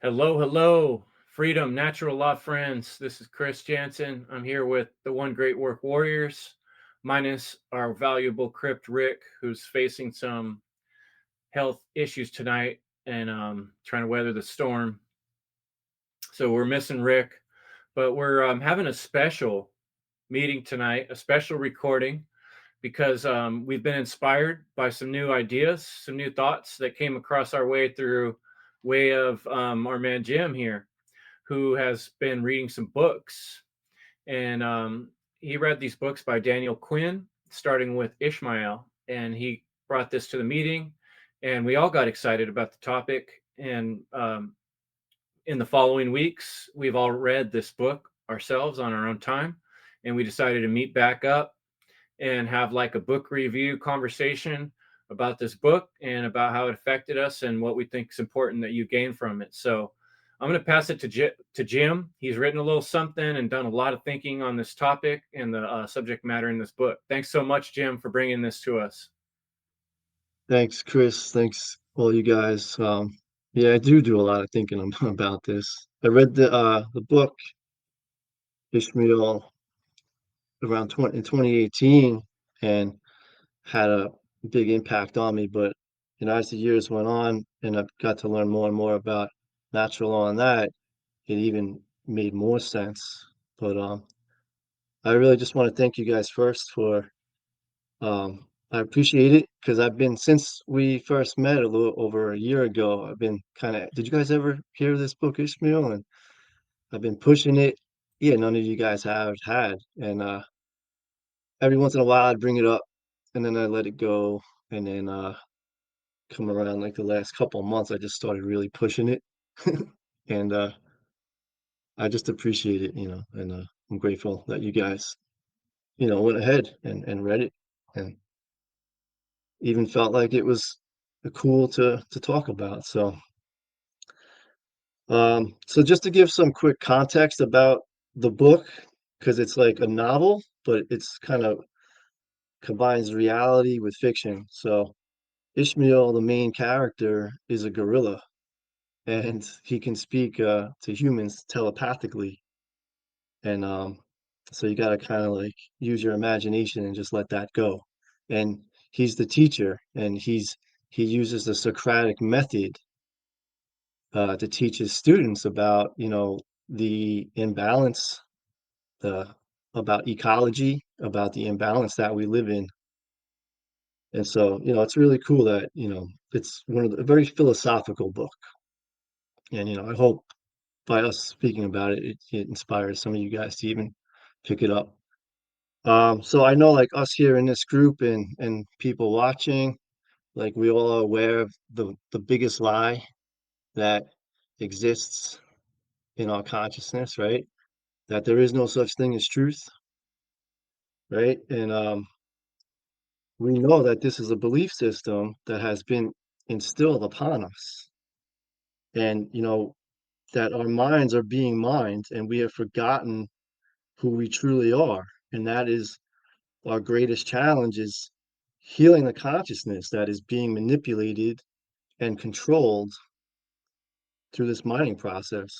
Hello, hello, freedom, natural law friends. This is Chris Jansen. I'm here with the One Great Work Warriors, minus our valuable Crypt Rick, who's facing some health issues tonight and trying to weather the storm. So we're missing Rick, but we're having a special meeting tonight, a special recording, because we've been inspired by some new ideas, some new thoughts that came across our way through way of our man Jim here, who has been reading some books. And he read these books by Daniel Quinn, starting with Ishmael. And he brought this to the meeting, and we all got excited about the topic. And in the following weeks, we've all read this book ourselves on our own time. And we decided to meet back up and have like a book review conversation about this book and about how it affected us and what we think is important that you gain from it. So I'm going to pass it to Jim. He's written a little something and done a lot of thinking on this topic and the subject matter in this book. Thanks so much, Jim, for bringing this to us. Thanks, Chris. Thanks, all you guys. Yeah, I do a lot of thinking about this. I read the book Ishmael around 2018 and had a big impact on me. But as the years went on and I got to learn more and more about natural law and that, it even made more sense. But I really just want to thank you guys first for I appreciate it because I've been since we first met a little over a year ago. I've been kind of. Did you guys ever hear this book, Ishmael? And I've been pushing it. Yeah, none of you guys have had, and every once in a while I'd bring it up, and then I let it go, and then come around like the last couple of months, I just started really pushing it, and I just appreciate it, and I'm grateful that you guys, went ahead and read it, and even felt like it was cool to talk about. So just to give some quick context about the book, because it's like a novel, but it's kind of combines reality with fiction. So Ishmael, the main character, is a gorilla, and he can speak to humans telepathically. And so you got to kind of like use your imagination and just let that go. And he's the teacher, and he uses the Socratic method to teach his students about the imbalance, the about ecology, about the imbalance that we live in. And so it's really cool that it's a very philosophical book. And I hope by us speaking about it, it inspires some of you guys to even pick it up. So I know, like, us here in this group and people watching, like, we all are aware of the biggest lie that exists in our consciousness, right? That there is no such thing as truth, right? And we know that this is a belief system that has been instilled upon us, and that our minds are being mined, and we have forgotten who we truly are, and that is our greatest challenge is healing the consciousness that is being manipulated and controlled through this mining process.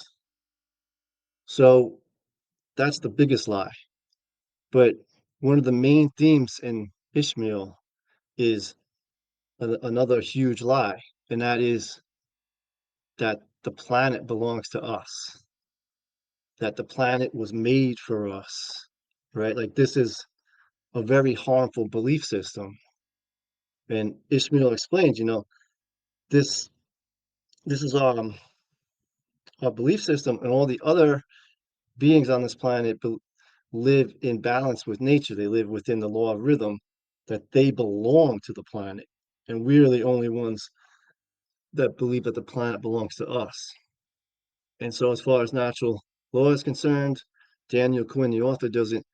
So that's the biggest lie. But one of the main themes in Ishmael is another huge lie, and that is that the planet belongs to us, that the planet was made for us, right? Like, this is a very harmful belief system. And Ishmael explains, this this is our belief system, and all the other beings on this planet live in balance with nature. They live within the law of rhythm, that they belong to the planet, and we're the only ones that believe that the planet belongs to us. And so, as far as natural law is concerned, Daniel Quinn, the author, doesn't,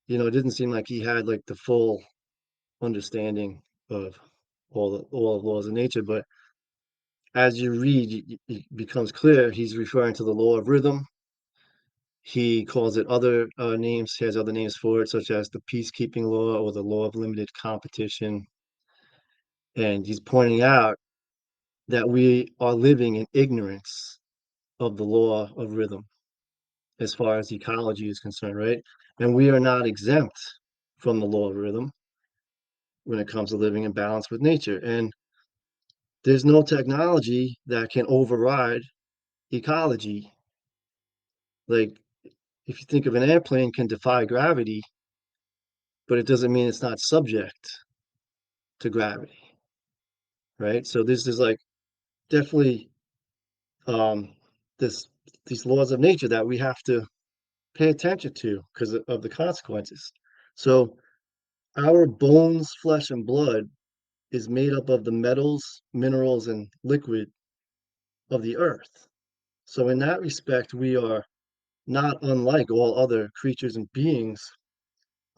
it didn't seem like he had like the full understanding of all laws of nature. But as you read, it becomes clear he's referring to the law of rhythm. He calls it other names. He has other names for it, such as the peacekeeping law or the law of limited competition. And he's pointing out that we are living in ignorance of the law of rhythm as far as ecology is concerned, right? And we are not exempt from the law of rhythm when it comes to living in balance with nature. And there's no technology that can override ecology. Like if you think of an airplane can defy gravity, but it doesn't mean it's not subject to gravity, right? So this is like definitely um this these laws of nature that we have to pay attention to because of the consequences. So our bones, flesh, and blood is made up of the metals, minerals, and liquid of the earth. So in that respect, we are not unlike all other creatures and beings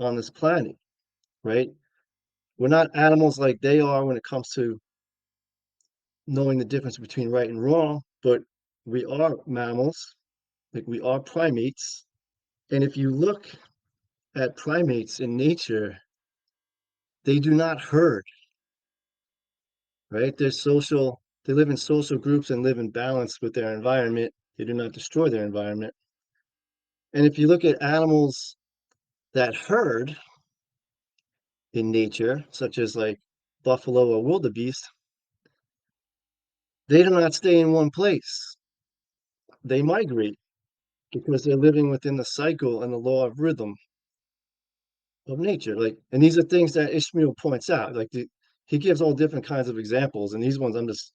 on this planet, right? We're not animals like they are when it comes to knowing the difference between right and wrong, but we are mammals, like we are primates. And if you look at primates in nature, they do not herd, right? They live in social groups and live in balance with their environment. They do not destroy their environment. And if you look at animals that herd in nature, such as like buffalo or wildebeest, they do not stay in one place. They migrate because they're living within the cycle and the law of rhythm of nature. Like, and these are things that Ishmael points out. He gives all different kinds of examples, and these ones I'm just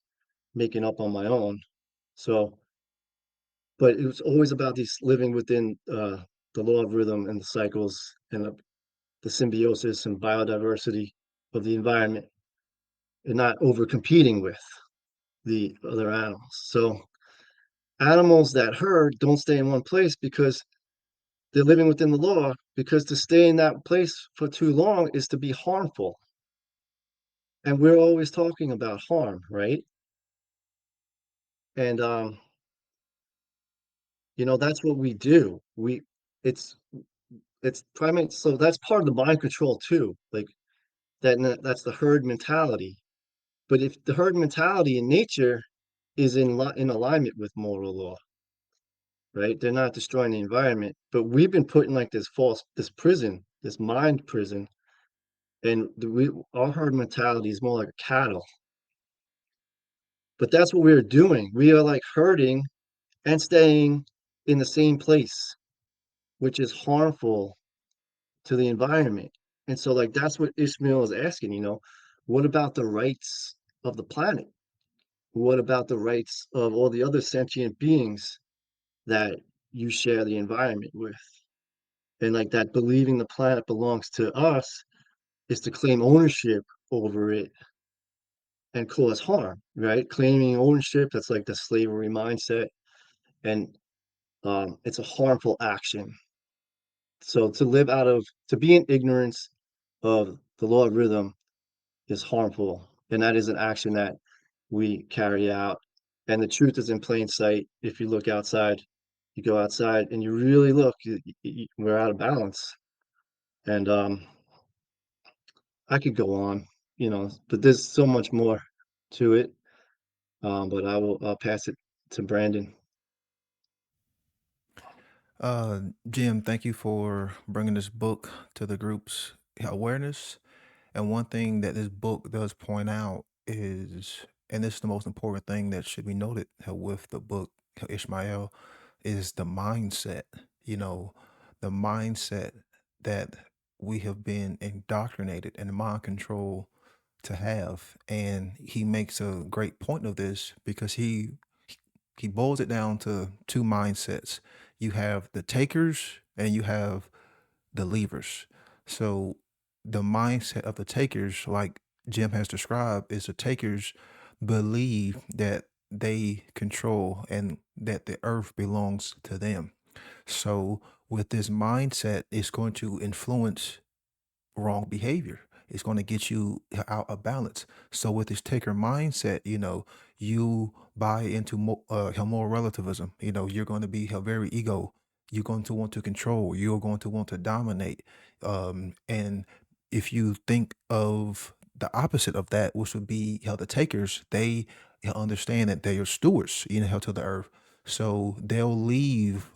making up on my own. So, but it was always about these living within the law of rhythm and the cycles and the symbiosis and biodiversity of the environment, and not over competing with the other animals. So, animals that herd don't stay in one place because they're living within the law. Because to stay in that place for too long is to be harmful, and we're always talking about harm, right? And that's what we do. It's it's primates, so that's part of the mind control too. Like that's the herd mentality. But if the herd mentality in nature is in alignment with moral law, right? They're not destroying the environment, but we've been put in like this prison, this mind prison, and our herd mentality is more like a cattle. But that's what we're doing. We are like herding and staying in the same place, which is harmful to the environment. And so, like, that's what Ishmael is asking, what about the rights of the planet? What about the rights of all the other sentient beings that you share the environment with? And like that, believing the planet belongs to us is to claim ownership over it and cause harm, right? Claiming ownership, that's like the slavery mindset. And it's a harmful action. So to be in ignorance of the law of rhythm is harmful, and that is an action that we carry out. And the truth is in plain sight. If you look outside, you go outside and you really look, we're out of balance. And I could go on, but there's so much more to it. But I'll pass it to Brandon. Jim, thank you for bringing this book to the group's awareness. And one thing that this book does point out is, and this is the most important thing that should be noted with the book Ishmael, is the mindset. You know, the mindset that we have been indoctrinated and mind control to have. And he makes a great point of this because he boils it down to two mindsets. You have the takers and you have the leavers. So the mindset of the takers, like Jim has described, is the takers believe that they control and that the earth belongs to them. So with this mindset, it's going to influence wrong behavior. It's going to get you out of balance. So with this taker mindset, you buy into more relativism. You're going to be a very ego. You're going to want to control. You're going to want to dominate. And if you think of the opposite of that, which would be how the takers, they understand that they are stewards, to the earth. So they'll leave,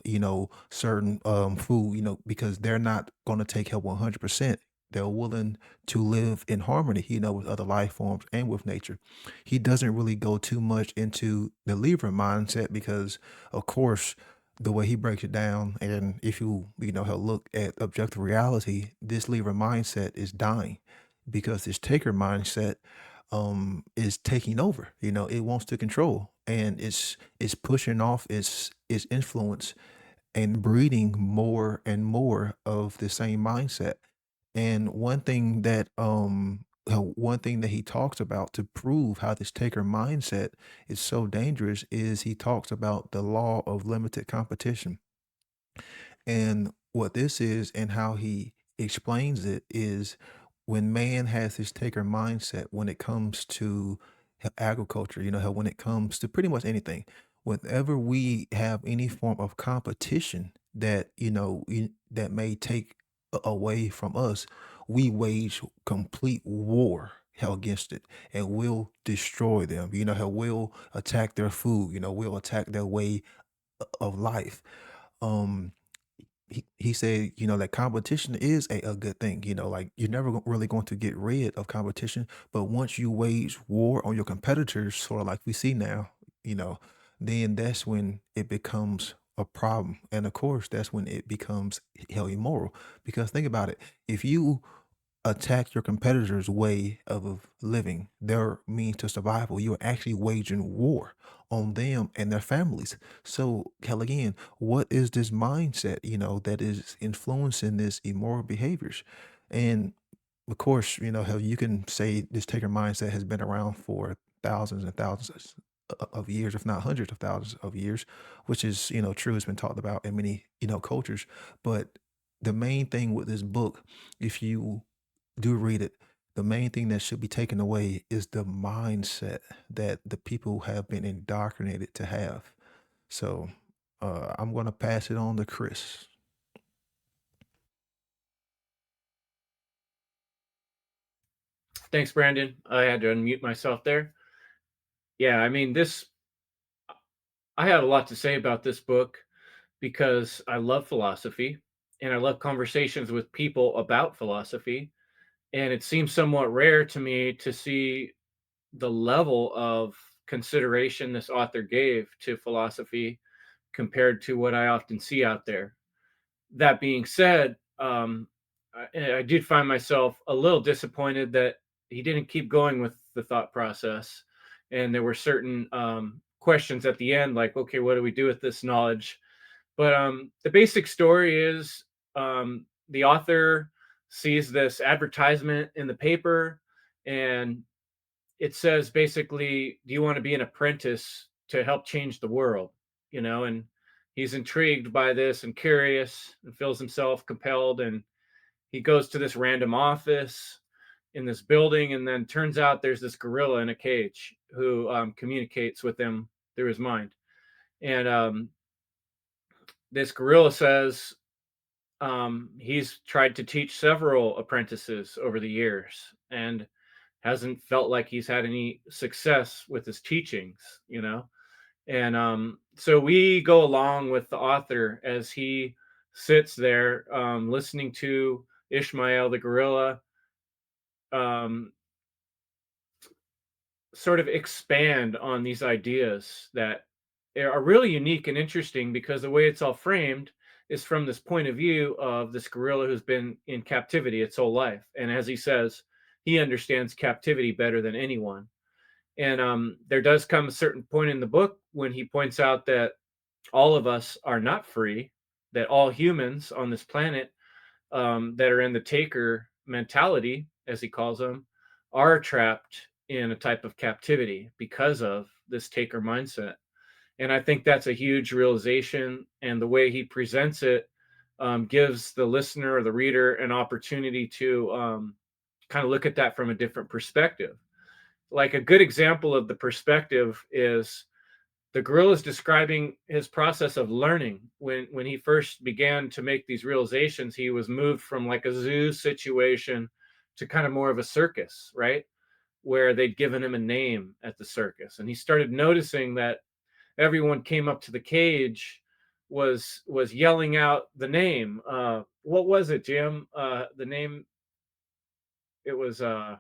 certain food, because they're not going to take help 100%. They're willing to live in harmony, with other life forms and with nature. He doesn't really go too much into the lever mindset because, of course, the way he breaks it down, and if he'll look at objective reality, this lever mindset is dying because this taker mindset is taking over. It wants to control, and it's pushing off its influence and breeding more and more of the same mindset. And one thing that he talks about to prove how this taker mindset is so dangerous is he talks about the law of limited competition. And what this is and how he explains it is when man has his taker mindset when it comes to agriculture, how when it comes to pretty much anything, whenever we have any form of competition that, that may take away from us, we wage complete war hell against it and we'll destroy them. Hell, we'll attack their food, we'll attack their way of life. Um, he said, that competition is a good thing. Like you're never really going to get rid of competition, but once you wage war on your competitors, sort of like we see now, you know, then that's when it becomes a problem. And of course, that's when it becomes hell immoral. Because think about it, if you attack your competitor's way of living, their means to survival, you're actually waging war on them and their families. So, hell again, what is this mindset, that is influencing this immoral behaviors? And of course, how you can say this taker mindset has been around for thousands and thousands of years, if not hundreds of thousands of years, which is, true. It's been talked about in many, cultures. But the main thing with this book, if you do read it, the main thing that should be taken away is the mindset that the people have been indoctrinated to have. So I'm going to pass it on to Chris. Thanks, Brandon. I had to unmute myself there. Yeah, I mean, I have a lot to say about this book because I love philosophy and I love conversations with people about philosophy. And it seems somewhat rare to me to see the level of consideration this author gave to philosophy compared to what I often see out there. That being said, I did find myself a little disappointed that he didn't keep going with the thought process. And there were certain questions at the end, like, okay, what do we do with this knowledge? But the basic story is the author sees this advertisement in the paper, and it says basically, do you want to be an apprentice to help change the world? And he's intrigued by this and curious and feels himself compelled. And he goes to this random office in this building, and then turns out there's this gorilla in a cage who communicates with him through his mind. And this gorilla says he's tried to teach several apprentices over the years and hasn't felt like he's had any success with his teachings. And so we go along with the author as he sits there listening to Ishmael the gorilla um, sort of expand on these ideas that are really unique and interesting because the way it's all framed is from this point of view of this gorilla who's been in captivity its whole life. And as he says, he understands captivity better than anyone. And there does come a certain point in the book when he points out that all of us are not free, that all humans on this planet that are in the taker mentality, as he calls them, are trapped in a type of captivity because of this taker mindset. And I think that's a huge realization. And the way he presents it gives the listener or the reader an opportunity to kind of look at that from a different perspective. Like a good example of the perspective is the gorilla is describing his process of learning. When he first began to make these realizations, he was moved from like a zoo situation to kind of more of a circus, right? Where they'd given him a name at the circus. And he started noticing that everyone came up to the cage was yelling out the name. What was it, Jim? The name, it was I'm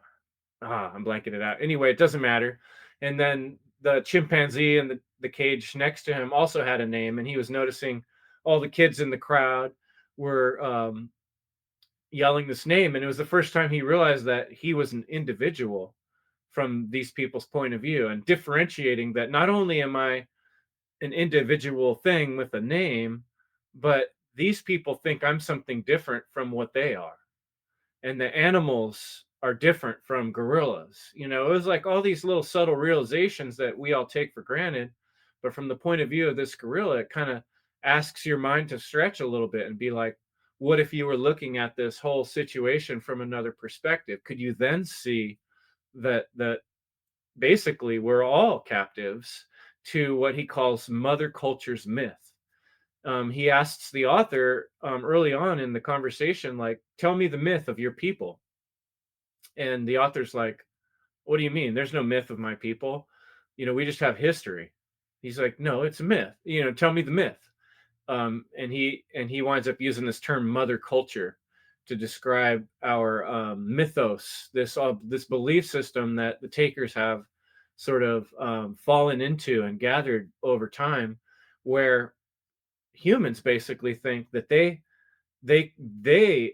blanking it out. Anyway, it doesn't matter. And then the chimpanzee in the cage next to him also had a name, and he was noticing all the kids in the crowd were yelling this name, and it was the first time he realized that he was an individual from these people's point of view, and differentiating that not only am I an individual thing with a name, but these people think I'm something different from what they are, and the animals are different from gorillas. It was like all these little subtle realizations that we all take for granted, but from the point of view of this gorilla, it kind of asks your mind to stretch a little bit and be like, what if you were looking at this whole situation from another perspective? Could you then see that basically we're all captives to what he calls mother culture's myth? He asks the author early on in the conversation, like, tell me the myth of your people. And the author's like, what do you mean? There's no myth of my people. We just have history. He's like, no, it's a myth. Tell me the myth. And he winds up using this term mother culture to describe our mythos, this belief system that the takers have sort of fallen into and gathered over time, where humans basically think that they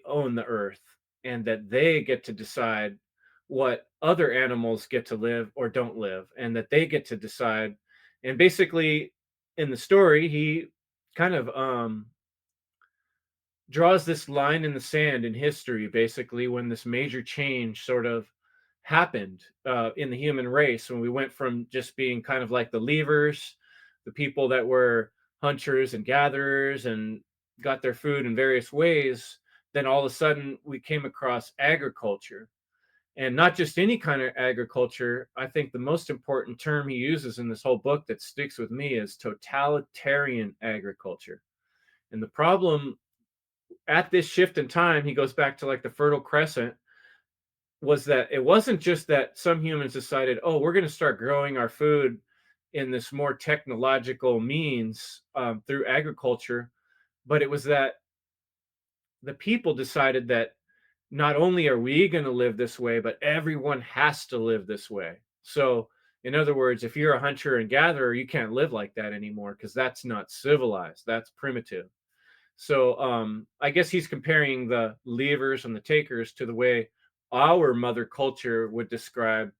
own the earth, and that they get to decide what other animals get to live or don't live, and that they get to decide. And basically, in the story, he kind of draws this line in the sand in history, basically, when this major change sort of happened in the human race, when we went from just being kind of like the levers, the people that were hunters and gatherers and got their food in various ways. Then all of a sudden we came across agriculture, and not just any kind of agriculture. I think the most important term he uses in this whole book that sticks with me is totalitarian agriculture. And the problem at this shift in time, he goes back to like the Fertile Crescent, was that it wasn't just that some humans decided, oh, we're going to start growing our food in this more technological means through agriculture, but it was that the people decided that not only are we going to live this way, but everyone has to live this way. So, in other words, if you're a hunter and gatherer, you can't live like that anymore, because that's not civilized, that's primitive. So I guess he's comparing the leavers and the takers to the way our mother culture would describe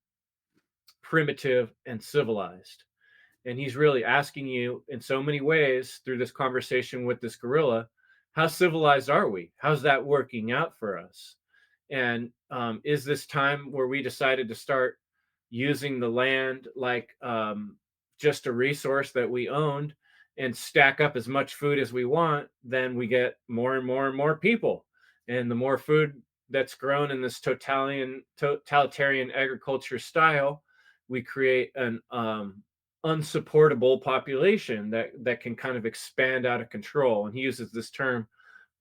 primitive and civilized. And he's really asking you in so many ways through this conversation with this gorilla, how civilized are we? How's that working out for us? And is this time where we decided to start using the land like just a resource that we owned, and stack up as much food as we want, then we get more and more and more people. And the more food that's grown in this totalitarian agriculture style, we create an unsupportable population that can kind of expand out of control. And he uses this term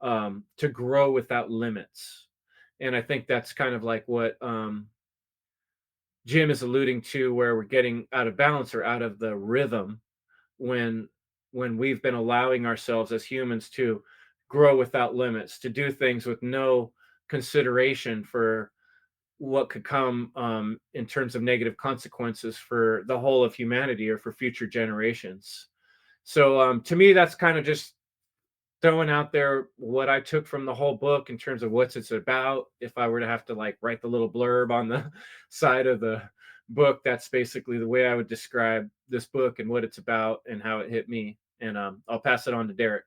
to grow without limits. And I think that's kind of like what Jim is alluding to, where we're getting out of balance or out of the rhythm when we've been allowing ourselves as humans to grow without limits, to do things with no consideration for what could come in terms of negative consequences for the whole of humanity or for future generations. So to me, that's kind of just throwing out there what I took from the whole book in terms of what's it's about. If I were to have to like write the little blurb on the side of the book, that's basically the way I would describe this book and what it's about and how it hit me. And I'll pass it on to Derek.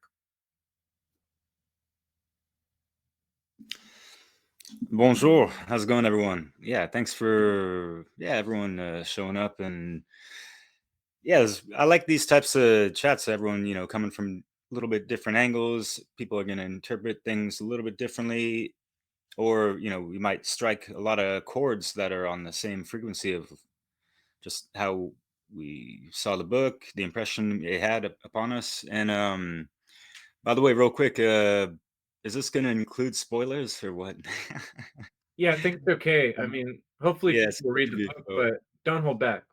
Bonjour. How's it going, everyone? Yeah, thanks for everyone showing up. And I like these types of chats. Everyone, coming from a little bit different angles. People are going to interpret things a little bit differently, or we might strike a lot of chords that are on the same frequency of just how we saw the book, the impression it had upon us. And by the way, real quick, is this going to include spoilers or what? Yeah, I think it's okay. I mean, hopefully Yeah, people will read the book, but don't hold back.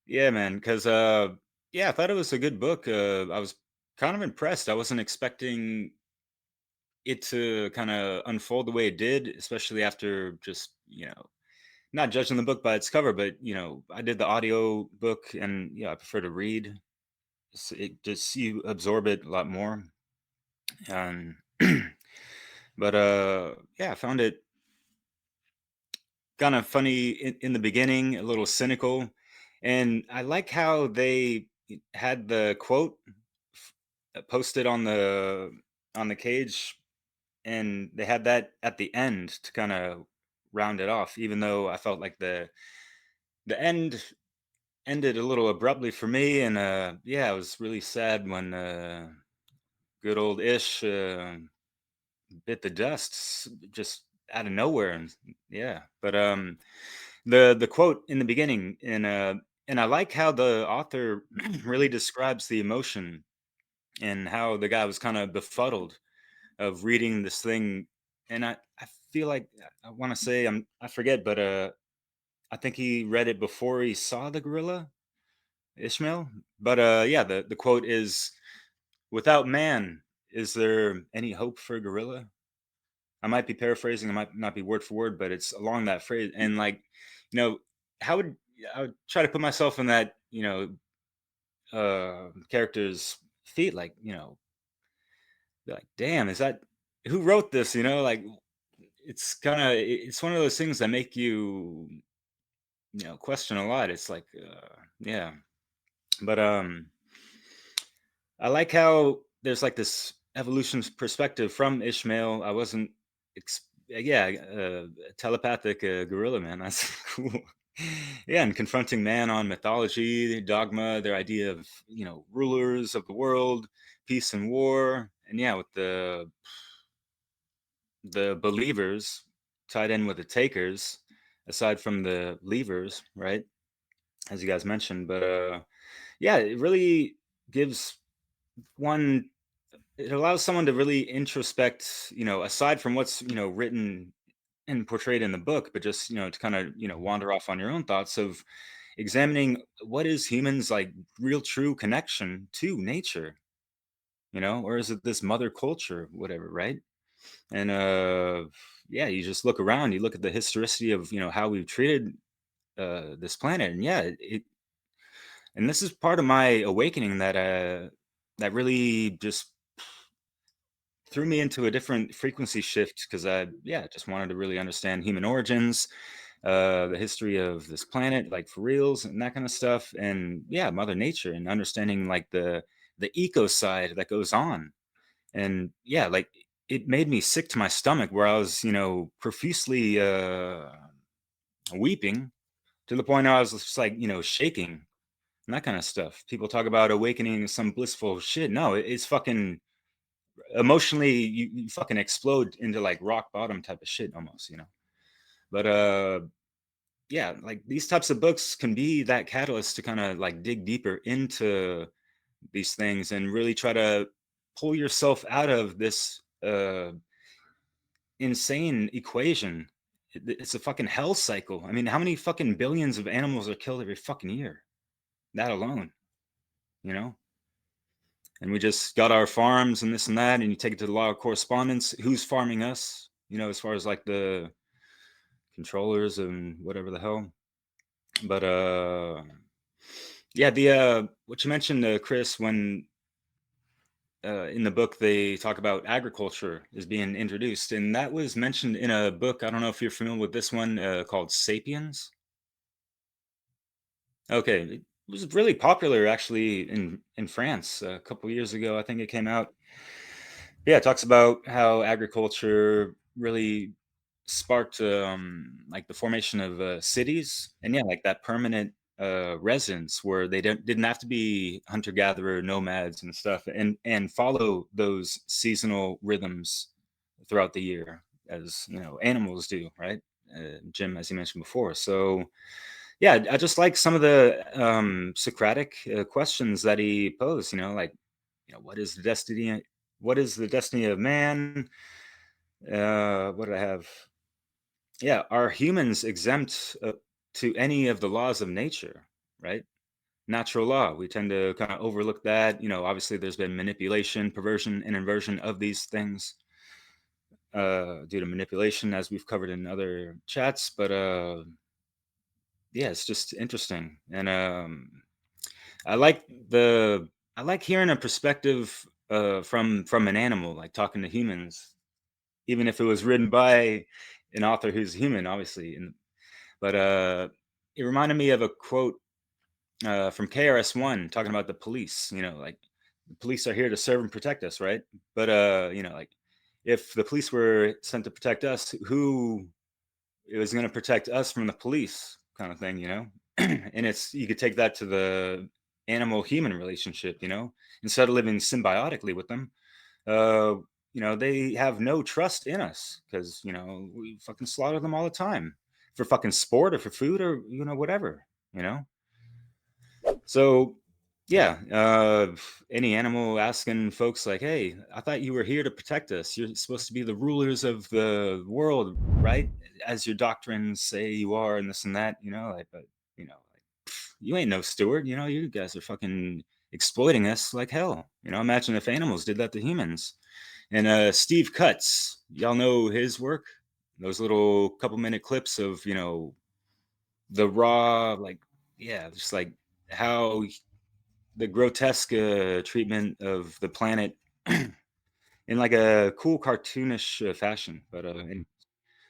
yeah, man. Because Yeah, I thought it was a good book. I was kind of impressed. I wasn't expecting it to kind of unfold the way it did, especially after just, not judging the book by its cover, but I did the audio book, and I prefer to read. It just, you absorb it a lot more. And but yeah, I found it kind of funny in the beginning, a little cynical, and I like how they had the quote posted on the cage, and they had that at the end to kind of round it off. Even though I felt like the end ended a little abruptly for me, and yeah, I was really sad when good old Ish bit the dust just out of nowhere. And yeah, but the quote in the beginning, and I like how the author really describes the emotion, and how the guy was kind of befuddled of reading this thing. And I feel like, I want to say, I forget, but I think he read it before he saw the gorilla, Ishmael. But yeah, the quote is, "Without man, is there any hope for a gorilla?" I might be paraphrasing, I might not be word for word, but it's along that phrase. And like, you know, how would I would try to put myself in that, character's feet, like, like, damn, is that, who wrote this? Like, it's one of those things that make you, question a lot. It's like, yeah. But I like how there's like this evolution perspective from Ishmael. I wasn't, yeah, telepathic gorilla man. That's cool. Yeah, and confronting man on mythology, dogma, their idea of rulers of the world, peace and war, and yeah, with the believers tied in with the takers, aside from the leavers, right? As you guys mentioned, but yeah, it really gives one, it allows someone to really introspect, aside from what's, written and portrayed in the book, but just, to kind of, wander off on your own thoughts of examining what is humans like real true connection to nature, or is it this mother culture, whatever, right? And yeah, you just look around, you look at the historicity of, how we've treated this planet, and yeah, and this is part of my awakening that really just threw me into a different frequency shift, because I, yeah, just wanted to really understand human origins, the history of this planet, like for reals, and that kind of stuff, and yeah, Mother Nature, and understanding like the eco side that goes on, and yeah, like it made me sick to my stomach, where I was, profusely weeping, to the point I was just like, shaking, and that kind of stuff. People talk about awakening some blissful shit. No, it's fucking emotionally, you fucking explode into like rock bottom type of shit almost, but yeah, like these types of books can be that catalyst to kind of like dig deeper into these things, and really try to pull yourself out of this insane equation. It's a fucking hell cycle. I mean, how many fucking billions of animals are killed every fucking year? That alone, you know? And we just got our farms and this and that, and you take it to the law of correspondence. Who's farming us? As far as like the controllers and whatever the hell. But yeah, the what you mentioned, Chris, when in the book they talk about agriculture is being introduced, and that was mentioned in a book. I don't know if you're familiar with this one, called Sapiens. Okay, it was really popular actually in France a couple years ago. I think it came out. Yeah, it talks about how agriculture really sparked like the formation of cities, and yeah, like that permanent residence where they didn't have to be hunter gatherer nomads and stuff, and follow those seasonal rhythms throughout the year, as animals do, right? Jim, as you mentioned before. So yeah, I just like some of the Socratic questions that he posed. Like, what is the destiny? What is the destiny of man? What do I have? Yeah, are humans exempt to any of the laws of nature? Right? natural law. We tend to kind of overlook that. Obviously there's been manipulation, perversion, and inversion of these things due to manipulation, as we've covered in other chats. But yeah, it's just interesting. And I like the I like hearing a perspective from an animal, like talking to humans, even if it was written by an author who's human, obviously. But it reminded me of a quote from KRS-One talking about the police. Like the police are here to serve and protect us, right? But like if the police were sent to protect us, who it was going to protect us from the police, kind of thing, And you could take that to the animal human relationship, instead of living symbiotically with them. uh they have no trust in us because we fucking slaughter them all the time for fucking sport or for food or whatever. you know so yeah, any animal asking folks like, hey, I thought you were here to protect us. You're supposed to be the rulers of the world, right? As your doctrines say you are, and this and that, like, but like, you ain't no steward. You guys are fucking exploiting us like hell. Imagine if animals did that to humans. And Steve Cutts, y'all know his work, those little couple minute clips of the raw, like, yeah, just like how the grotesque treatment of the planet in like a cool cartoonish fashion. But and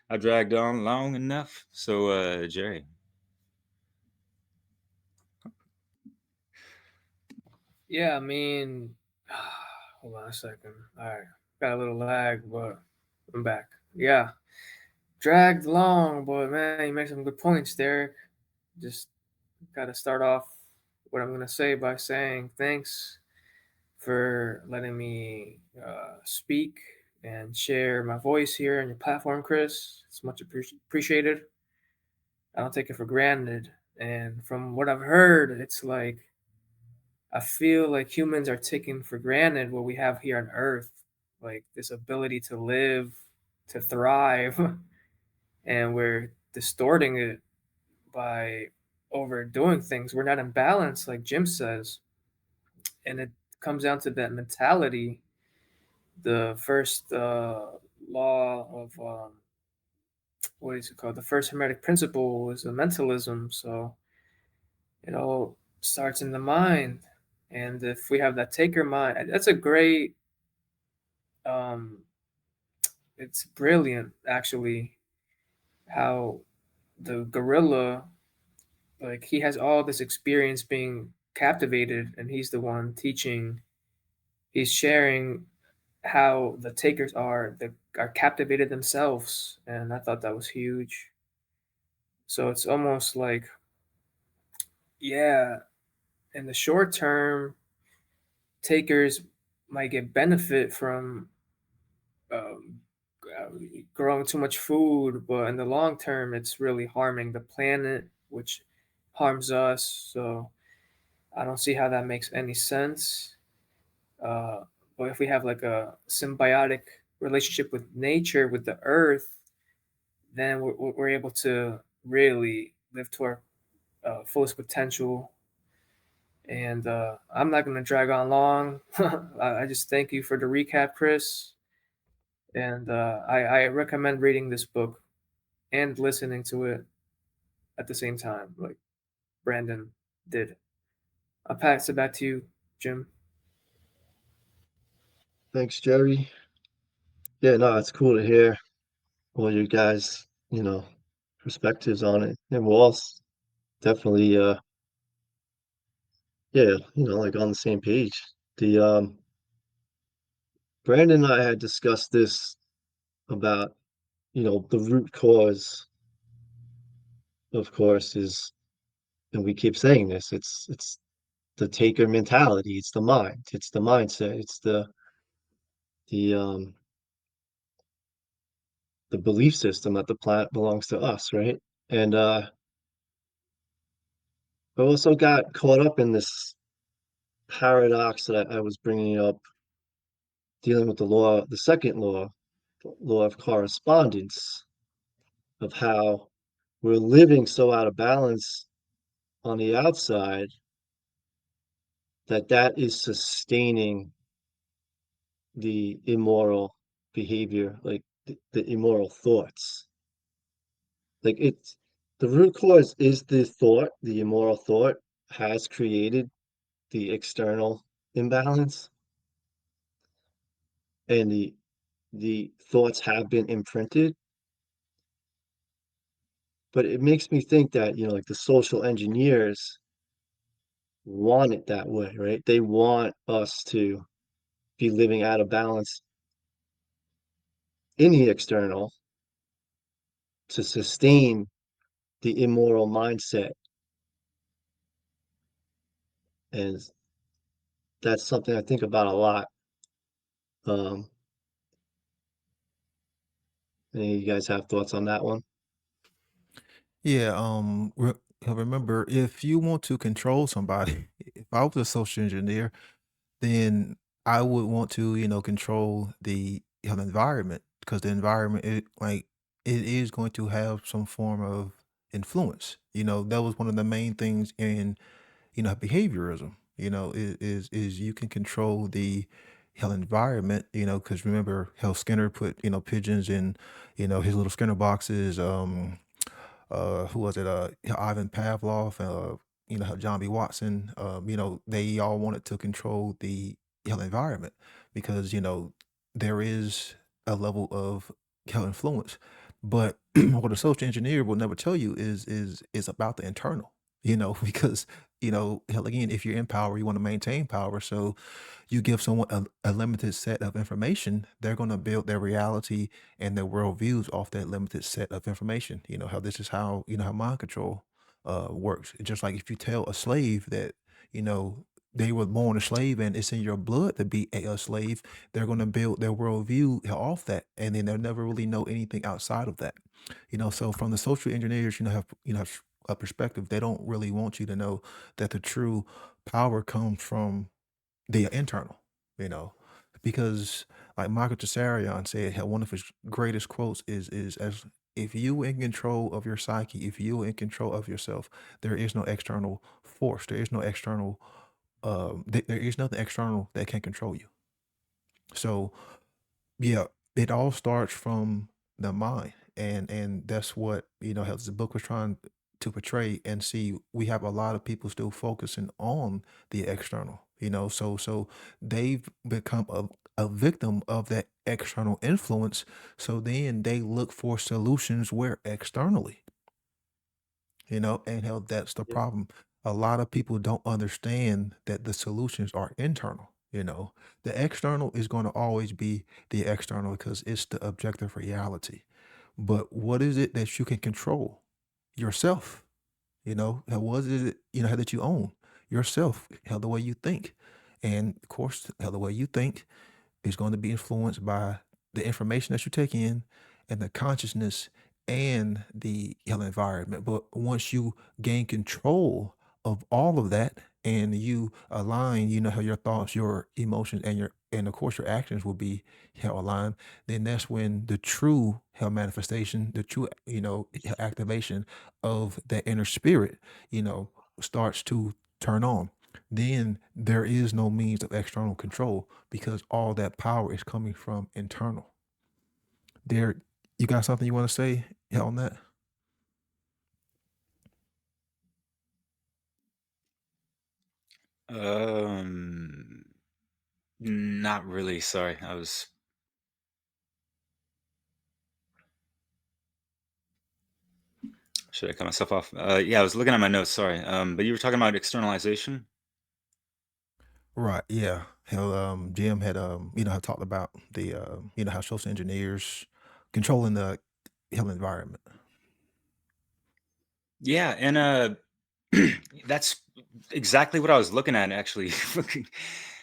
I dragged on long enough. So Jerry. Yeah, I mean, hold on a second. All right, got a little lag, but I'm back. Yeah, dragged long, but man, you make some good points, Derek. Just got to start off what I'm gonna say by saying thanks for letting me speak and share my voice here on your platform, Chris. It's much appreciated. I don't take it for granted. And from what I've heard, it's like I feel like humans are taking for granted what we have here on Earth, like this ability to live, to thrive, and we're distorting it by overdoing things. We're not in balance, like Jim says, and it comes down to that mentality. The first law of what is it called? The first hermetic principle is a mentalism. So it all starts in the mind, and if we have that taker mind, that's a great. Um, it's brilliant, actually, how the gorilla, like, he has all this experience being captivated, and he's the one teaching. He's sharing how the takers are captivated themselves, and I thought that was huge. So it's almost like, yeah, in the short term, takers might get benefit from um, uh, growing too much food, but in the long term, it's really harming the planet, which harms us. So I don't see how that makes any sense. Uh, but if we have like a symbiotic relationship with nature, with the earth, then we're able to really live to our fullest potential. And I'm not going to drag on long. I just thank you for the recap, Chris. And I recommend reading this book and listening to it at the same time, like Brandon did. I'll pass it back to you, Jim. Thanks, Jerry. Yeah, no, it's cool to hear all you guys, perspectives on it. And we're all definitely, yeah, like on the same page. The Brandon and I had discussed this about, the root cause, of course, is, and we keep saying this, it's the taker mentality, it's the mind, it's the mindset, it's the the belief system that the planet belongs to us, right? And I also got caught up in this paradox that I was bringing up, dealing with the second law, the law of correspondence, of how we're living so out of balance on the outside, that is sustaining the immoral behavior, like the immoral thoughts. Like it's the root cause is the thought, the immoral thought has created the external imbalance, and the thoughts have been imprinted. But it makes me think that, like the social engineers want it that way, right? They want us to be living out of balance in the external to sustain the immoral mindset. And that's something I think about a lot. Um, Any of you guys have thoughts on that one? Yeah, remember, if you want to control somebody, if I was a social engineer, then I would want to, control the environment, because the environment, it is going to have some form of influence. That was one of the main things in, behaviorism. Is you can control the hell environment. Because remember how Skinner put pigeons in his little Skinner boxes. Who was it? Ivan Pavlov, John B. Watson. They all wanted to control the environment, because there is a level of influence. But what a social engineer will never tell you is about the internal. Because hell, again, if you're in power, you want to maintain power. So you give someone a limited set of information, they're going to build their reality and their worldviews off that limited set of information. How this is how, how mind control works. Just like if you tell a slave that, you know, they were born a slave and it's in your blood to be a slave, they're going to build their worldview off that. And then they'll never really know anything outside of that. So from the social engineers, have a perspective, they don't really want you to know that the true power comes from the internal, you know, because like Michael Tsarion said, one of his greatest quotes is as if you in control of your psyche, if you in control of yourself, there is no external force, there is no external, there is nothing external that can control you. So yeah, it all starts from the mind, and that's what how the book was trying to portray. And see, we have a lot of people still focusing on the external. So they've become a victim of that external influence. So then they look for solutions where externally, and how that's the Yeah. problem. A lot of people don't understand that the solutions are internal. The external is going to always be the external because it's the objective reality. But what is it that you can control? Yourself. How was it, how that you own yourself, how the way you think. And of course, how the way you think is going to be influenced by the information that you take in and the consciousness and the environment. But once you gain control of all of that and you align, how your thoughts, your emotions, and of course your actions will be aligned, then that's when the true manifestation, the true, activation of that inner spirit, starts to turn on. Then there is no means of external control because all that power is coming from internal. Derek, you got something you want to say on that? Um, Not really. Sorry, should I cut myself off? Yeah, I was looking at my notes. Sorry. But you were talking about externalization. Right. Yeah. How Jim had had talked about the how social engineers controlling the environment. Yeah, and that's exactly what I was looking at actually.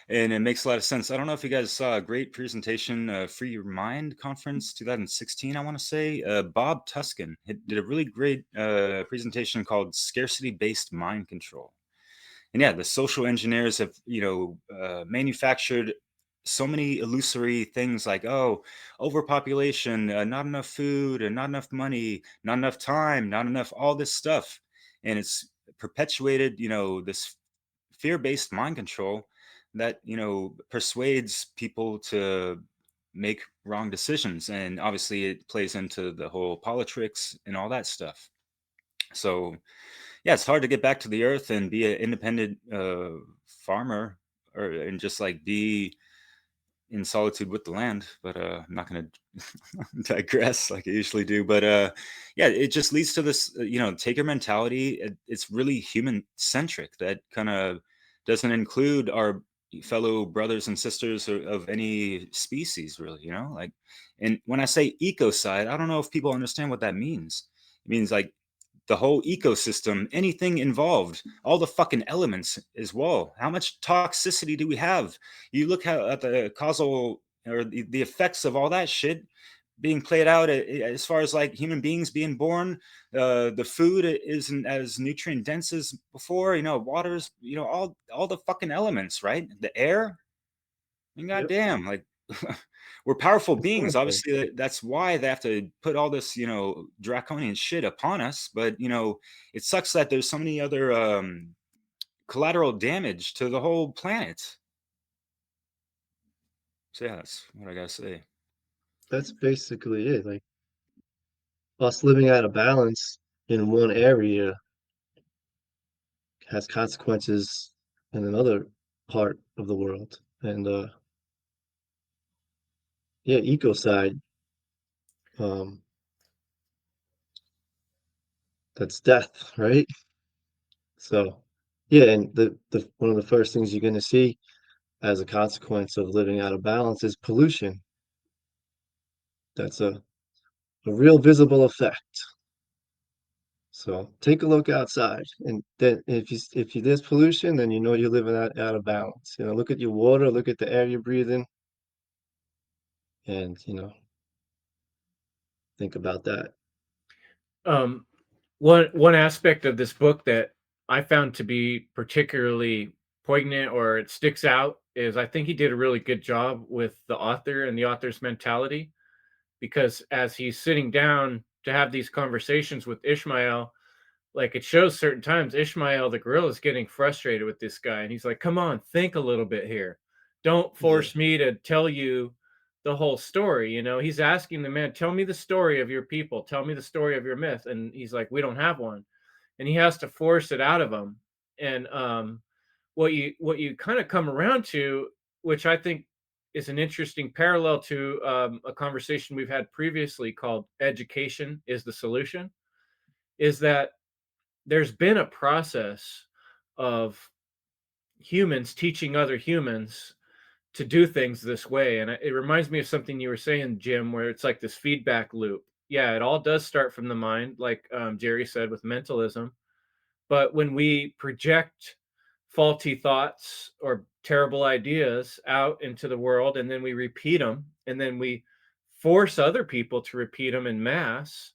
And it makes a lot of sense. I don't know if you guys saw a great presentation, Free Your Mind conference 2016, I want to say. Bob Tuskin did a really great presentation called Scarcity Based Mind Control. And yeah, the social engineers have, manufactured so many illusory things like, oh, overpopulation, not enough food, and not enough money, not enough time, not enough, all this stuff. And it's perpetuated, this fear-based mind control that, persuades people to make wrong decisions. And obviously it plays into the whole politics and all that stuff. So yeah, it's hard to get back to the earth and be an independent farmer, and just like be in solitude with the land. But I'm not going to digress like I usually do. But yeah, it just leads to this, taker mentality. It's really human centric. That kind of doesn't include our fellow brothers and sisters of any species, really. Like, and when I say ecocide, I don't know if people understand what that means. It means like the whole ecosystem, anything involved, all the fucking elements as well. How much toxicity do we have? You look at the causal or the effects of all that shit being played out as far as like human beings being born. The food isn't as nutrient dense as before. Water's, all the fucking elements, right? The air. I mean, Yep. goddamn, like we're powerful It's beings. awful. Obviously, that's why they have to put all this, draconian shit upon us. But it sucks that there's so many other collateral damage to the whole planet. So yeah, that's what I gotta say. That's basically it. Like us living out of balance in one area has consequences in another part of the world. And yeah, ecocide, um, that's death, right? So yeah, and the one of the first things you're gonna see as a consequence of living out of balance is pollution. That's a real visible effect. So take a look outside, and then if you there's pollution, then you know you're living out of balance. Look at your water, look at the air you're breathing, and think about that. Um, one aspect of this book that I found to be particularly poignant, or it sticks out, is I think he did a really good job with the author and the author's mentality, because as he's sitting down to have these conversations with Ishmael, like, it shows certain times Ishmael the gorilla is getting frustrated with this guy, and he's like, "Come on, think a little bit here. Don't Yeah, force me to tell you the whole story." He's asking the man, "Tell me the story of your people. Tell me the story of your myth." And he's like, "We don't have one." And he has to force it out of him. And what you kind of come around to, which I think is an interesting parallel to a conversation we've had previously called "Education is the Solution," is that there's been a process of humans teaching other humans to do things this way. And it reminds me of something you were saying, Jim, where it's like this feedback loop. Yeah, it all does start from the mind, like Jerry said, with mentalism. But when we project faulty thoughts or terrible ideas out into the world, and then we repeat them, and then we force other people to repeat them in mass,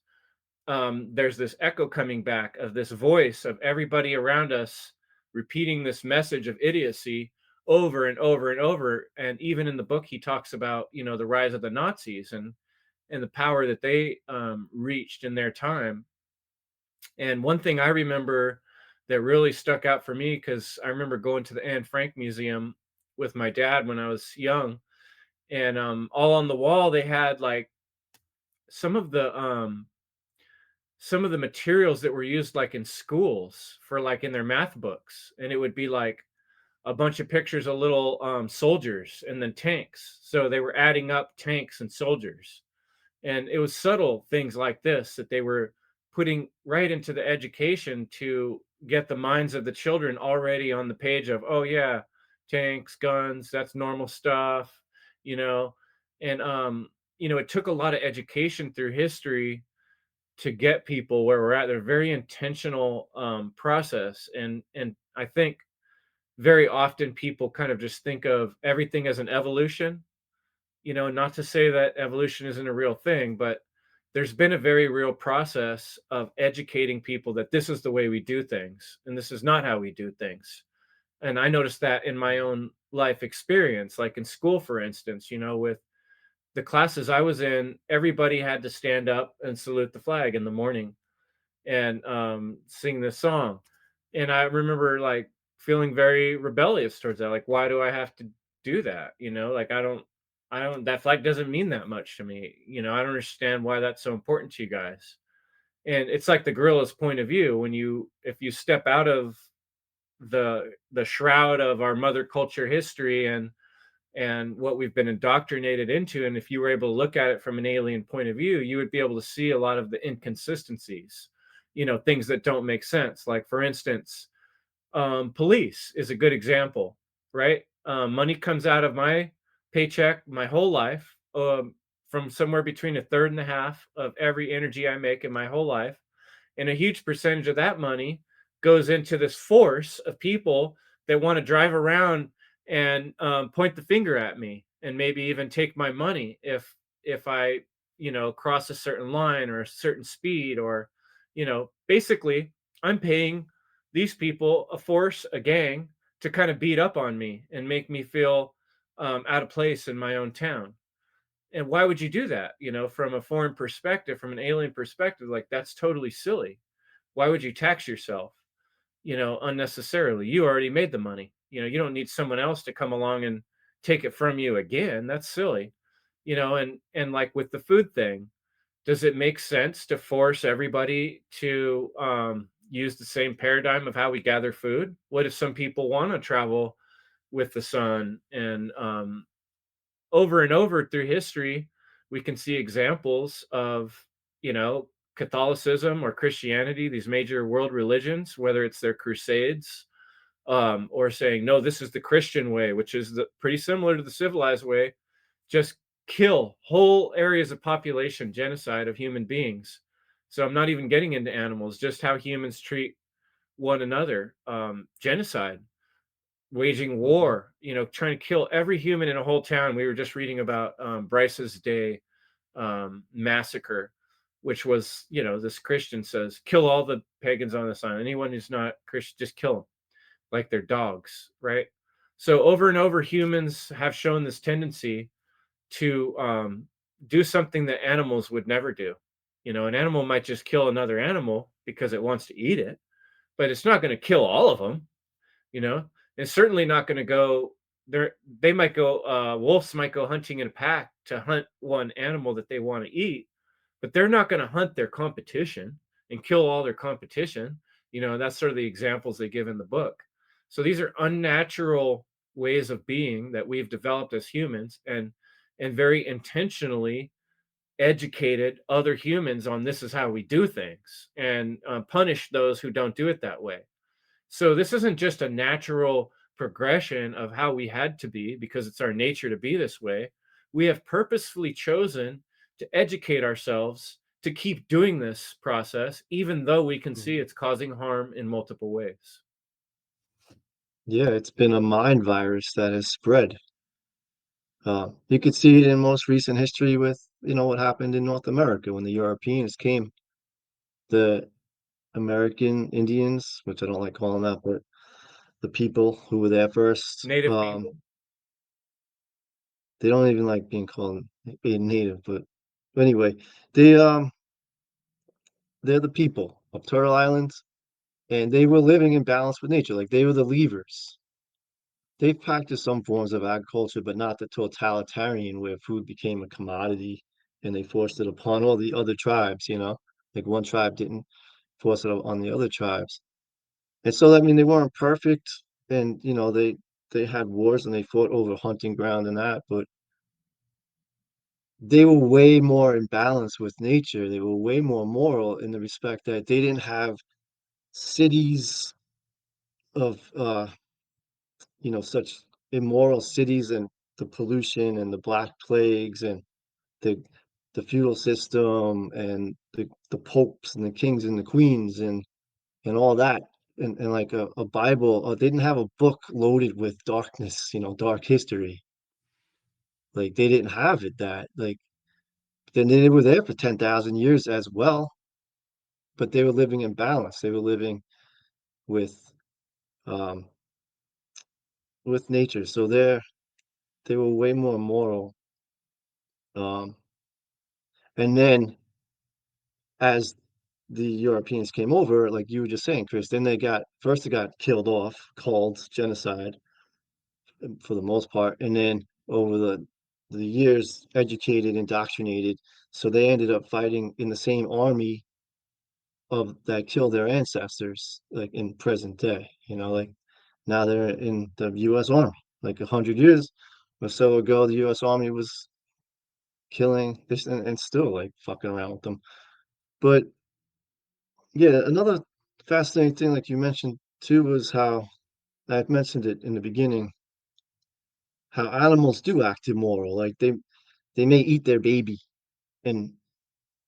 there's this echo coming back of this voice of everybody around us repeating this message of idiocy over and over and over. And even in the book, he talks about the rise of the Nazis and the power that they reached in their time. And one thing I remember that really stuck out for me, because I remember going to the Anne Frank Museum with my dad when I was young, and all on the wall they had like some of the some of the materials that were used like in schools for like in their math books, and it would be like a bunch of pictures of little soldiers and then tanks, so they were adding up tanks and soldiers. And it was subtle things like this that they were putting right into the education to get the minds of the children already on the page of, oh yeah, tanks, guns, that's normal stuff, you know. And it took a lot of education through history to get people where we're at. They're very intentional process. And I think very often people kind of just think of everything as an evolution. Not to say that evolution isn't a real thing, but there's been a very real process of educating people that this is the way we do things and this is not how we do things. And I noticed that in my own life experience, like in school, for instance, with the classes I was in, everybody had to stand up and salute the flag in the morning and sing this song. And I remember like feeling very rebellious towards that. Like, why do I have to do that? Like I don't that flag doesn't mean that much to me. I don't understand why that's so important to you guys. And it's like the gorilla's point of view. If you step out of the shroud of our mother culture history and what we've been indoctrinated into, and if you were able to look at it from an alien point of view, you would be able to see a lot of the inconsistencies, things that don't make sense. Like, for instance, police is a good example, right? Money comes out of my paycheck my whole life, from somewhere between a third and a half of every energy I make in my whole life, and a huge percentage of that money goes into this force of people that want to drive around and point the finger at me and maybe even take my money if I cross a certain line or a certain speed, or basically I'm paying these people a force, a gang, to kind of beat up on me and make me feel out of place in my own town. And why would you do that? From a foreign perspective, from an alien perspective, like, that's totally silly. Why would you tax yourself, unnecessarily? You already made the money. You don't need someone else to come along and take it from you again. That's silly. And like with the food thing, does it make sense to force everybody to use the same paradigm of how we gather food? What if some people want to travel with the sun? And over and over through history, we can see examples of, Catholicism or Christianity, these major world religions, whether it's their crusades, or saying, no, this is the Christian way, which is pretty similar to the civilized way, just kill whole areas of population, genocide of human beings. So I'm not even getting into animals, just how humans treat one another, genocide, waging war, trying to kill every human in a whole town. We were just reading about Bryce's Day massacre, which was, this Christian says, kill all the pagans on this island. Anyone who's not Christian, just kill them like they're dogs, right? So over and over, humans have shown this tendency to do something that animals would never do. An animal might just kill another animal because it wants to eat it, but it's not going to kill all of them. you know it's certainly not going to go there. They might go, wolves might go hunting in a pack to hunt one animal that they want to eat, but they're not going to hunt their competition and kill all their competition. That's sort of the examples they give in the book. So these are unnatural ways of being that we've developed as humans, and very intentionally educated other humans on, this is how we do things, and punish those who don't do it that way. So this isn't just a natural progression of how we had to be because it's our nature to be this way. We have purposefully chosen to educate ourselves to keep doing this process, even though we can see it's causing harm in multiple ways. Yeah, it's been a mind virus that has spread. You could see it in most recent history with, what happened in North America when the Europeans came. The American Indians, which I don't like calling that, but the people who were there first, Native people. they don't even like being native, but anyway, they they're the people of Turtle Island, and they were living in balance with nature, like they were the levers. They practiced some forms of agriculture, but not the totalitarian where food became a commodity and they forced it upon all the other tribes. Like one tribe didn't force it on the other tribes. And so, I mean, they weren't perfect, and they had wars and they fought over hunting ground and that, but they were way more in balance with nature. They were way more moral in the respect that they didn't have cities of such immoral cities, and the pollution and the black plagues and the the feudal system and the popes and the kings and the queens and all that, and like a Bible. They didn't have a book loaded with darkness, dark history. Like they didn't have it that like then they were there for 10,000 years as well, but they were living in balance. They were living with um nature. So they were way more moral. Um and then as the Europeans came over, like you were just saying, Chris, then they got killed off, called genocide for the most part, and then over the years, educated, indoctrinated, so they ended up fighting in the same army of that killed their ancestors, like in present day. Like now they're in the U.S. Army. Like 100 years or so ago, the U.S. Army was killing this and still like fucking around with them. But yeah, another fascinating thing, like you mentioned too, was how I mentioned it in the beginning, how animals do act immoral. Like they may eat their baby, and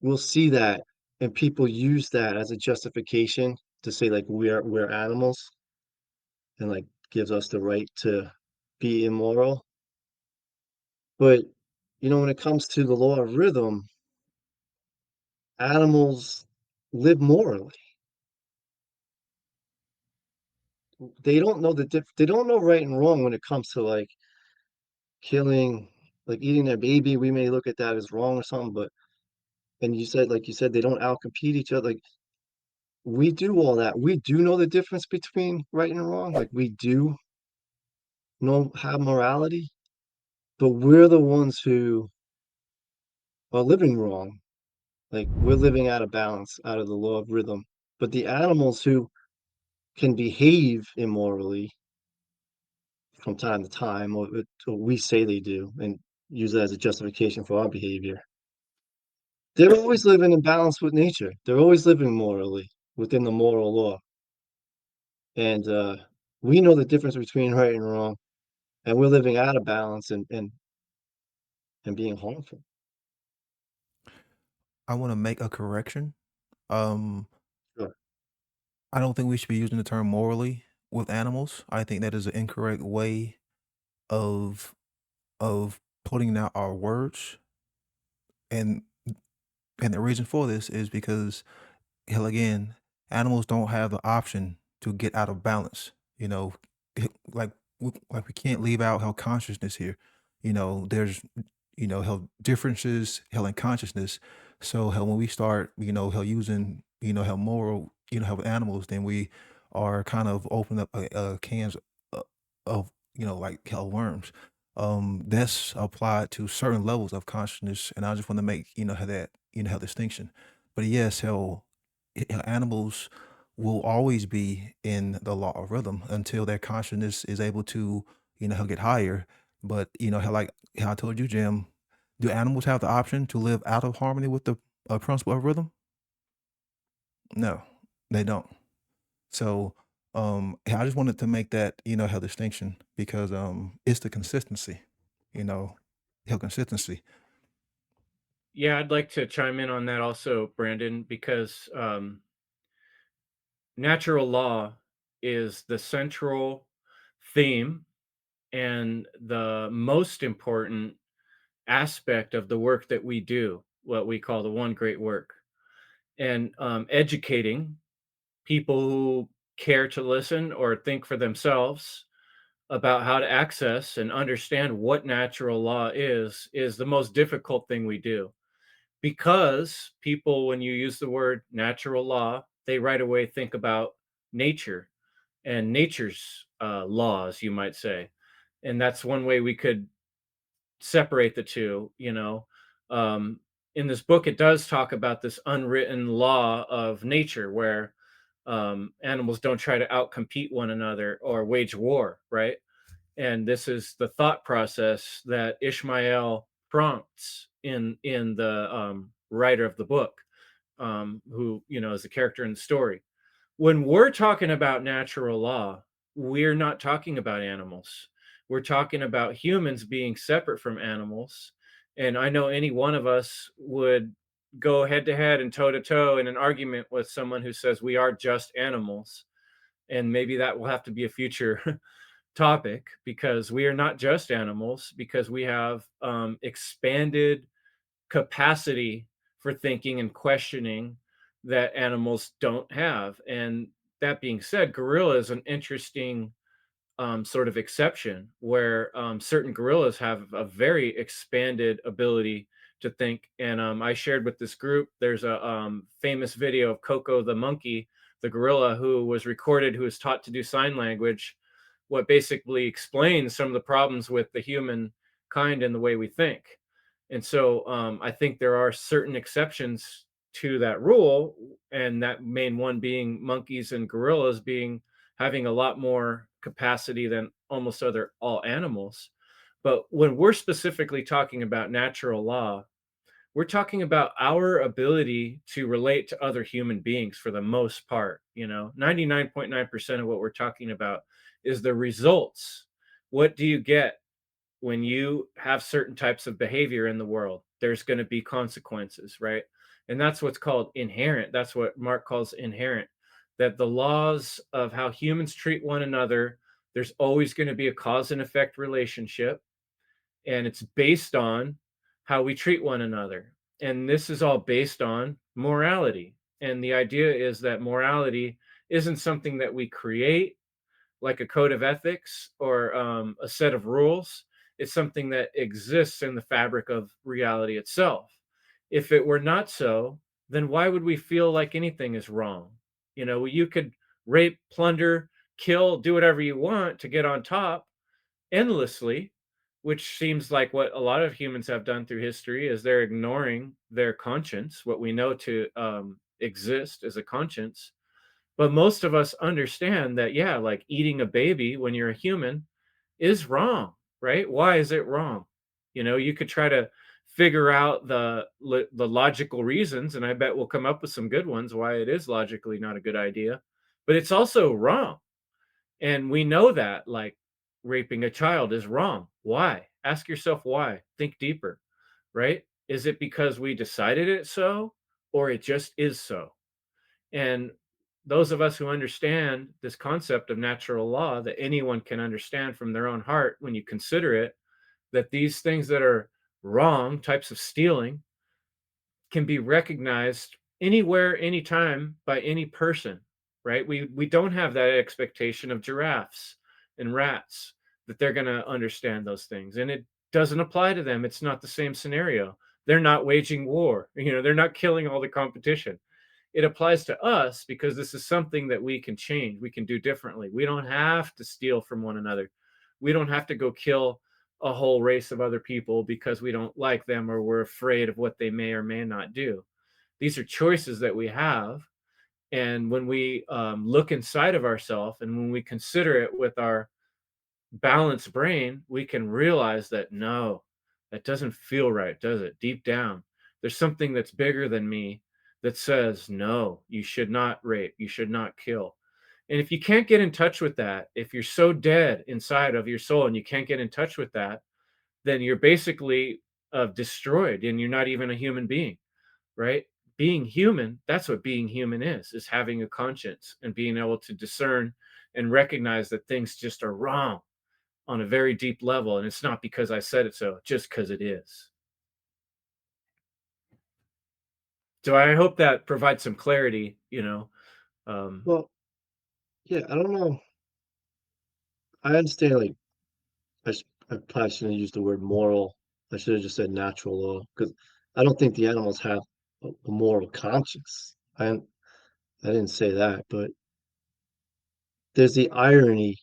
we'll see that, and people use that as a justification to say like we're animals, and like gives us the right to be immoral. But when it comes to the law of rhythm, animals live morally. They don't know right and wrong when it comes to like killing, like eating their baby. We may look at that as wrong or something, but and you said they don't outcompete each other. Like we do all that. We do know the difference between right and wrong. Like we do have morality, but we're the ones who are living wrong. Like we're living out of balance, out of the law of rhythm. But the animals who can behave immorally from time to time, or we say they do, and use it as a justification for our behavior, they're always living in balance with nature. They're always living morally within the moral law. And we know the difference between right and wrong, and we're living out of balance and being harmful. I want to make a correction. Um, Sure. I don't think we should be using the term morally with animals. I think that is an incorrect way of putting out our words, and the reason for this is because, hell, again, animals don't have the option to get out of balance. You know, like like we can't leave out how consciousness here. There's how differences hell in consciousness. So hell when we start hell using how moral how with animals, then we are kind of opening up cans of like hell worms. That's applied to certain levels of consciousness, and I just want to make how that how distinction. But yes, hell, animals will always be in the law of rhythm until their consciousness is able to get higher. But how, like how I told you, Jim, do animals have the option to live out of harmony with the principle of rhythm? No, they don't. So I just wanted to make that how distinction, because it's the consistency, you know, how consistency. Yeah, I'd like to chime in on that also, Brandon, because natural law is the central theme and the most important aspect of the work that we do, what we call the one great work. And educating people who care to listen or think for themselves about how to access and understand what natural law is the most difficult thing we do, because people, when you use the word natural law, they right away think about nature and nature's laws, you might say. And that's one way we could separate the two. um, in this book it does talk about this unwritten law of nature where animals don't try to outcompete one another or wage war, right? And this is the thought process that Ishmael prompts in the writer of the book, who is the character in the story. When we're talking about natural law, we're not talking about animals. We're talking about humans being separate from animals. And I know any one of us would go head to head and toe to toe in an argument with someone who says we are just animals. And maybe that will have to be a future topic, because we are not just animals, because we have expanded capacity for thinking and questioning that animals don't have. And that being said, gorilla is an interesting sort of exception where certain gorillas have a very expanded ability to think. And I shared with this group. There's a famous video of Coco the monkey, the gorilla, who was recorded, who was taught to do sign language, what basically explains some of the problems with the human kind and the way we think. And so I think there are certain exceptions to that rule, and that main one being monkeys and gorillas being having a lot more capacity than almost other all animals. But when we're specifically talking about natural law, we're talking about our ability to relate to other human beings for the most part. 99.9% of what we're talking about is the results. What do you get when you have certain types of behavior in the world? There's going to be consequences, right? And that's what's called inherent. That's what Mark calls inherent, that the laws of how humans treat one another, there's always going to be a cause and effect relationship, and it's based on how we treat one another. And this is all based on morality. And the idea is that morality isn't something that we create, like a code of ethics or a set of rules. It's something that exists in the fabric of reality itself. If it were not so, then why would we feel like anything is wrong? You could rape, plunder, kill, do whatever you want to get on top endlessly, which seems like what a lot of humans have done through history, is they're ignoring their conscience, what we know to exist as a conscience. But most of us understand that, yeah, like eating a baby when you're a human is wrong, right? Why is it wrong? You could try to figure out the logical reasons, and I bet we'll come up with some good ones why it is logically not a good idea. But it's also wrong. And we know that, like, raping a child is wrong. Why? Ask yourself why. Think deeper, right? Is it because we decided it so, or it just is so? And those of us who understand this concept of natural law, that anyone can understand from their own heart when you consider it, that these things that are wrong, types of stealing, can be recognized anywhere, anytime by any person, right? We don't have that expectation of giraffes and rats that they're going to understand those things, and it doesn't apply to them. It's not the same scenario. They're not waging war. They're not killing all the competition. It applies to us because this is something that we can change. We can do differently. We don't have to steal from one another. We don't have to go kill a whole race of other people because we don't like them or we're afraid of what they may or may not do. These are choices that we have. And when we look inside of ourselves and when we consider it with our balanced brain, we can realize that no, that doesn't feel right, does it? Deep down, there's something that's bigger than me that says, no, you should not rape, you should not kill. And if you can't get in touch with that, if you're so dead inside of your soul and you can't get in touch with that, then you're basically destroyed and you're not even a human being, right? Being human, that's what being human is having a conscience and being able to discern and recognize that things just are wrong on a very deep level. And it's not because I said it so, just because it is. So I hope that provides some clarity, Well, yeah, I don't know. I understand, like, I probably shouldn't use the word moral. I should have just said natural law because I don't think the animals have a moral conscience. I didn't say that, but there's the irony.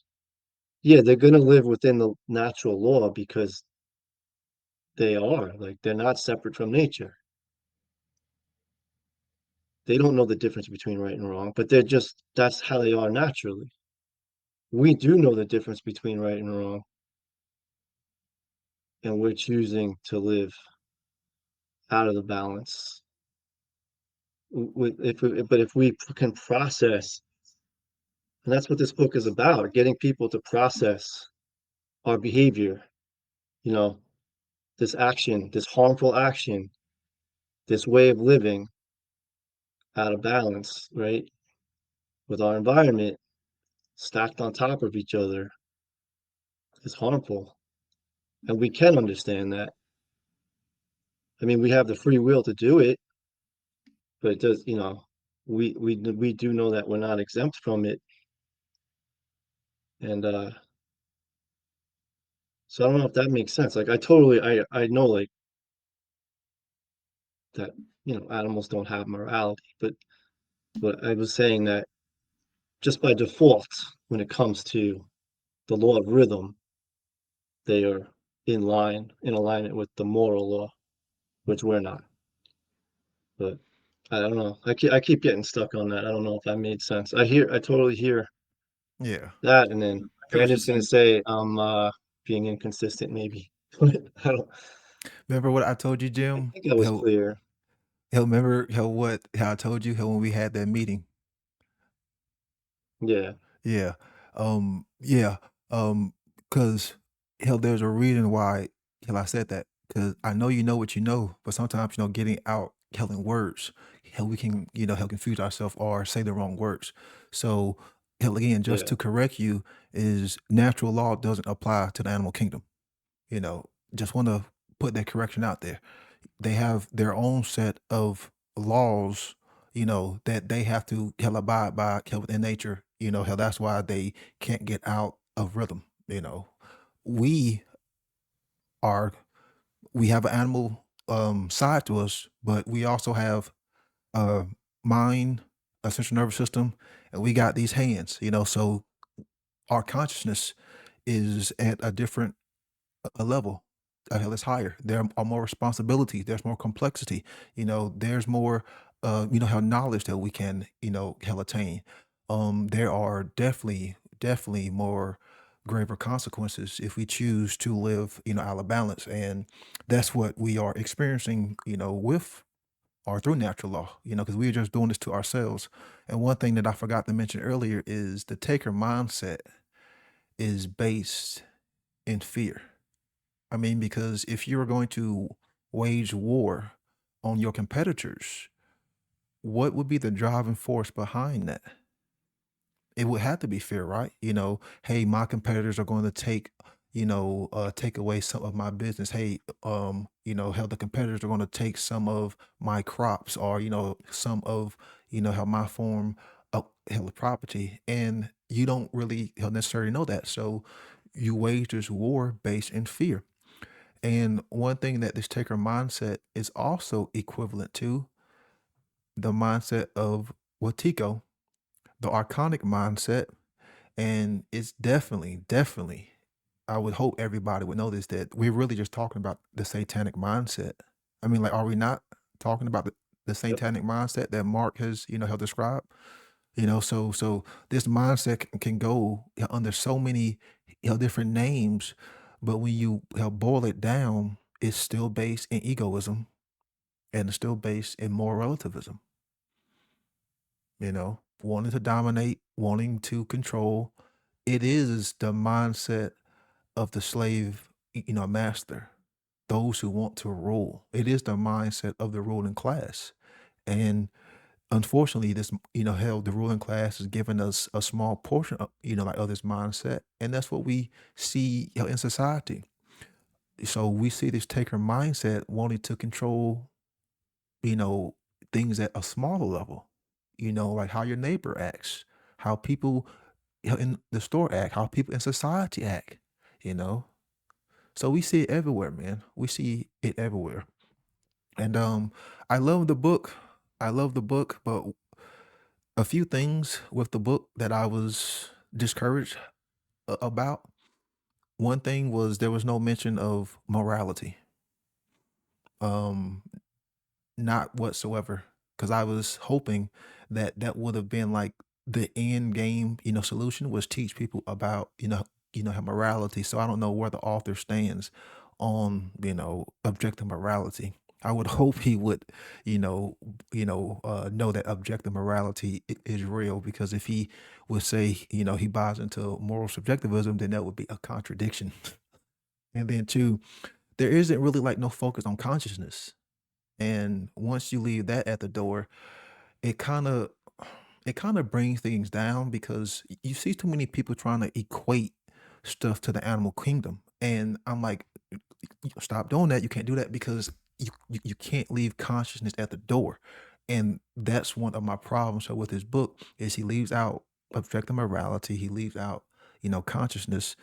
Yeah, they're gonna live within the natural law because they are, like, they're not separate from nature. They don't know the difference between right and wrong, but that's how they are naturally. We do know the difference between right and wrong, and we're choosing to live out of the balance. But if we can process, and that's what this book is about, getting people to process our behavior, you know, this action, this harmful action, this way of living out of balance, right? With our environment stacked on top of each other is harmful. And we can understand that. I mean, we have the free will to do it, but it does, we do know that we're not exempt from it. And so I don't know if that makes sense. Like I know, like, that, animals don't have morality, but I was saying that just by default, when it comes to the law of rhythm, they are in alignment with the moral law, which we're not. But I don't know. I keep getting stuck on that. I don't know if that made sense. I totally hear Yeah. that, and then I hear what you're Brandon's gonna saying. say I'm being inconsistent, maybe. I don't. Remember what I told you, I Jim? think I was clear. He'll remember how I told you how when we had that meeting. Yeah, Yeah. Yeah. Cause hell, there's a reason why hell I said that. Cause I know what you know, but sometimes, getting out hell in words, hell we can, hell confuse ourselves or say the wrong words. So hell again, just yeah, to correct you, is natural law doesn't apply to the animal kingdom. Just want to put that correction out there. They have their own set of laws, that they have to hell abide by hell within nature. Hell that's why they can't get out of rhythm. We are we have an animal side to us, but we also have a mind, a central nervous system, and we got these hands, so our consciousness is at a different a level. Hell is higher. There are more responsibilities. There's more complexity. There's more. How knowledge that we can hell attain. There are definitely more graver consequences if we choose to live out of balance, and that's what we are experiencing. With or through natural law. Because we're just doing this to ourselves. And one thing that I forgot to mention earlier is the taker mindset is based in fear. I mean, because if you're going to wage war on your competitors, what would be the driving force behind that? It would have to be fear, right? Hey, my competitors are going to take away some of my business. Hey, how the competitors are going to take some of my crops or, some of, how my form of hell of property. And you don't really necessarily know that. So you wage this war based in fear. And one thing that this taker mindset is also equivalent to the mindset of Watiko, the archonic mindset. And it's definitely, I would hope everybody would know this, that we're really just talking about the satanic mindset. I mean, like, are we not talking about the yep, satanic mindset that Mark has, helped describe? So this mindset can go under so many different names, but when you boil it down, it's still based in egoism and it's still based in moral relativism. Wanting to dominate, wanting to control. It is the mindset of the slave, master, those who want to rule. It is the mindset of the ruling class. And unfortunately, this, hell, the ruling class has given us a small portion of, like of this mindset. And that's what we see in society. So we see this taker mindset wanting to control, you know, things at a smaller level, like how your neighbor acts, how people in the store act, how people in society act, you know. So we see it everywhere, man. We see it everywhere. And I love the book. I love the book, but a few things with the book that I was discouraged about. One thing was there was no mention of morality. Um, Not whatsoever. Because I was hoping that that would have been like the end game, solution was teach people about, her morality. So I don't know where the author stands on, objective morality. I would hope he would, know that objective morality is real. Because if he would say, he buys into moral subjectivism, then that would be a contradiction. And then two, there isn't really like no focus on consciousness. And once you leave that at the door, it kind of it kind of brings things down because you see too many people trying to equate stuff to the animal kingdom. And I'm like, stop doing that. You can't do that because you can't leave consciousness at the door. And that's one of my problems. So with his book is he leaves out objective morality, he leaves out, consciousness.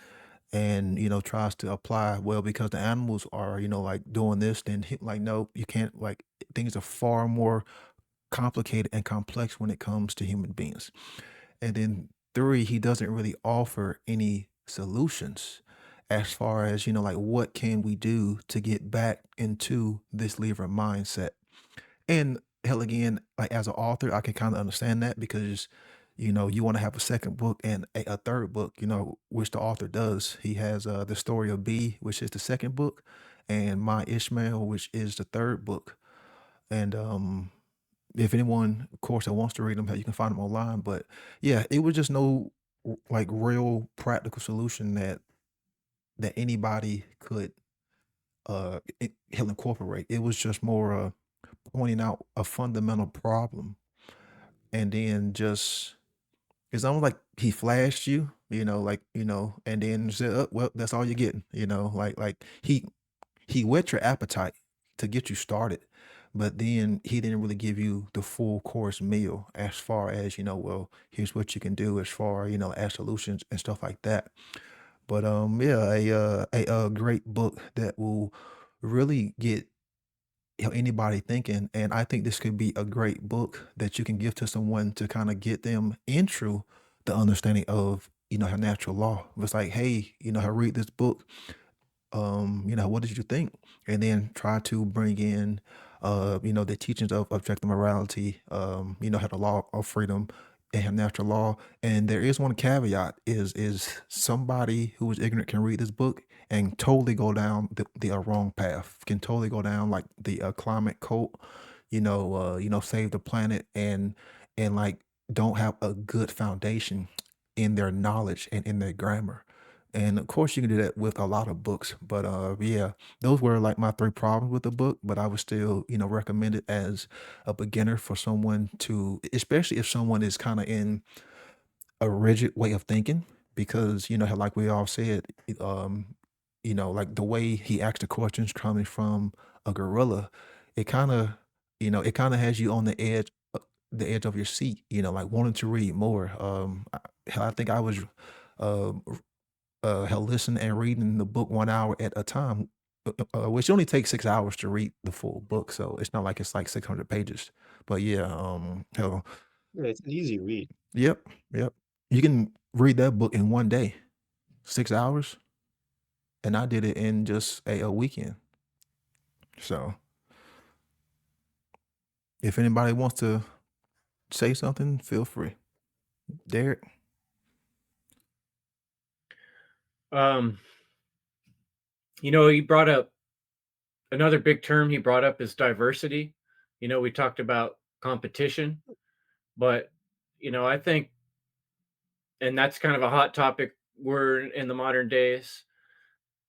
and tries to apply, well, because the animals are like doing this, then like, no, you can't, like, things are far more complicated and complex when it comes to human beings. And then three, he doesn't really offer any solutions as far as like, what can we do to get back into this lever mindset. And hell, again, like, as an author, I can kind of understand that, because you want to have a second book and a third book, which the author does. He has the story of B, which is the second book, and My Ishmael, which is the third book. And if anyone, of course, that wants to read them, you can find them online. But yeah, it was just no like real practical solution that anybody could he'll incorporate. It was just more pointing out a fundamental problem, and then just, it's almost like he flashed you, like, and then said, oh, well, that's all you're getting, like he whet your appetite to get you started, but then he didn't really give you the full course meal as far as, well, here's what you can do as far, as solutions and stuff like that. But yeah, a great book that will really get anybody thinking. And I think this could be a great book that you can give to someone to kind of get them into the understanding of her natural law. It's like, hey, I read this book, what did you think? And then try to bring in, the teachings of objective morality, how the law of freedom and have natural law. And there is one caveat: is somebody who is ignorant can read this book and totally go down the wrong path, can totally go down like the climate cult, save the planet, and like don't have a good foundation in their knowledge and in their grammar. And of course, you can do that with a lot of books. But yeah, those were like my three problems with the book. But I would still, recommend it as a beginner for someone to, especially if someone is kind of in a rigid way of thinking, because how, like we all said, like the way he asked the questions coming from a gorilla, it kind of, has you on the edge of your seat, like wanting to read more. I think I was. Uh, Hell, listen and reading the book 1 hour at a time, which only takes 6 hours to read the full book. So it's not like it's like 600 pages. But yeah, hell, Yeah, it's an easy read. yep, yep. You can read that book in one day, 6 hours, and I did it in just a weekend. So if anybody wants to say something, feel free. Derek. Um, he brought up another big term he brought up is diversity. We talked about competition, but I think, and that's kind of a hot topic word in the modern days,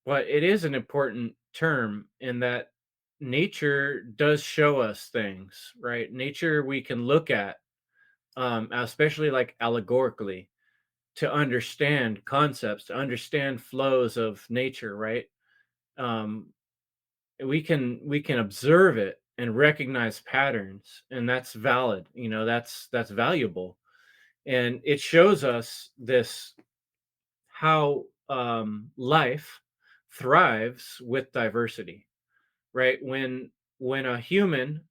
but it is an important term in that nature does show us things, right? Nature we can look at, especially like allegorically, to understand concepts, to understand flows of nature, right? Um, we can observe it and recognize patterns, and that's valid. That's valuable, and it shows us this how life thrives with diversity, right? When a human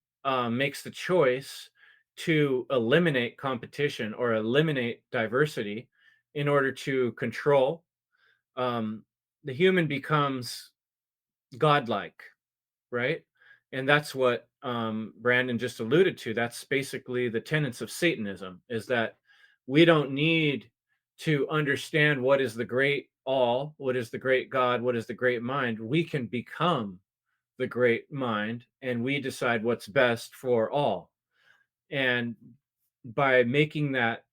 makes the choice to eliminate competition or eliminate diversity in order to control, um, the human becomes godlike, right? And that's what Brandon just alluded to. That's basically the tenets of Satanism: is that we don't need to understand what is the great all, what is the great God, what is the great mind. We can become the great mind, and we decide what's best for all. And by making that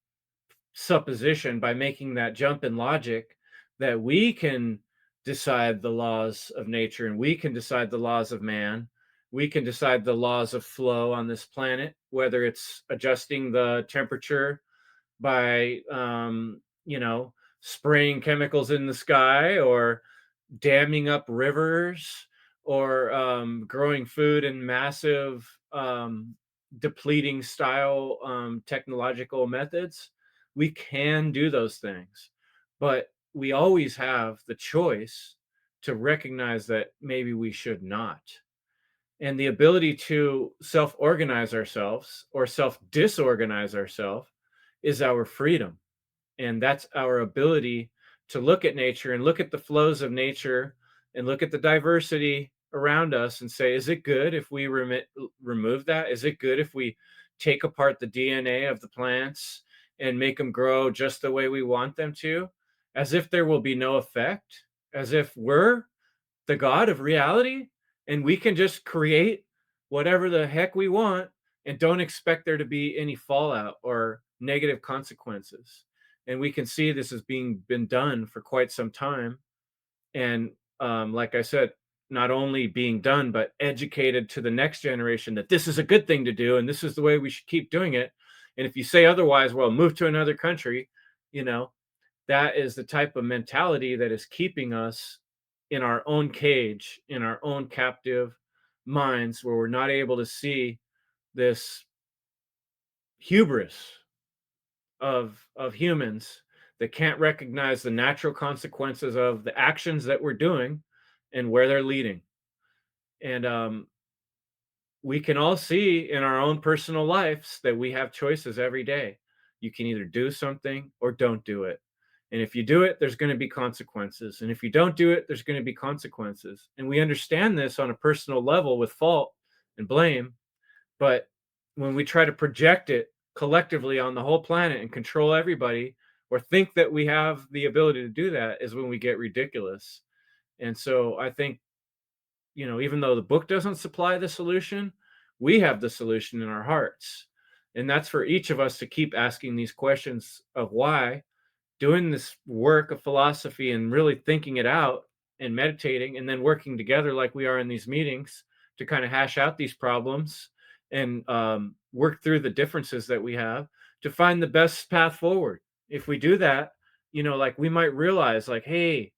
supposition, by making that jump in logic, that we can decide the laws of nature and we can decide the laws of man, we can decide the laws of flow on this planet, whether it's adjusting the temperature by spraying chemicals in the sky, or damming up rivers, or growing food in massive depleting style technological methods. We can do those things, but we always have the choice to recognize that maybe we should not. And the ability to self organize ourselves or self disorganize ourselves is our freedom. And that's our ability to look at nature and look at the flows of nature and look at the diversity around us and say, is it good if we remove that? Is it good if we take apart the DNA of the plants and make them grow just the way we want them to, as if there will be no effect, as if we're the God of reality and we can just create whatever the heck we want and don't expect there to be any fallout or negative consequences. And we can see this has been done for quite some time. And like I said, not only being done, but educated to the next generation that this is a good thing to do and this is the way we should keep doing it. And if you say otherwise, well, move to another country, you know, that is the type of mentality that is keeping us in our own cage, in our own captive minds, where we're not able to see this hubris of humans that can't recognize the natural consequences of the actions that we're doing and where they're leading. And we can all see in our own personal lives that we have choices every day. You can either do something or don't do it. And if you do it, there's going to be consequences. And if you don't do it, there's going to be consequences. And we understand this on a personal level with fault and blame. But when we try to project it collectively on the whole planet and control everybody or think that we have the ability to do that is when we get ridiculous. And so I think, you know, even though the book doesn't supply the solution, we have the solution in our hearts. And that's for each of us to keep asking these questions of why, doing this work of philosophy and really thinking it out and meditating and then working together like we are in these meetings to kind of hash out these problems and work through the differences that we have to find the best path forward. If we do that, you know, like we might realize like, hey,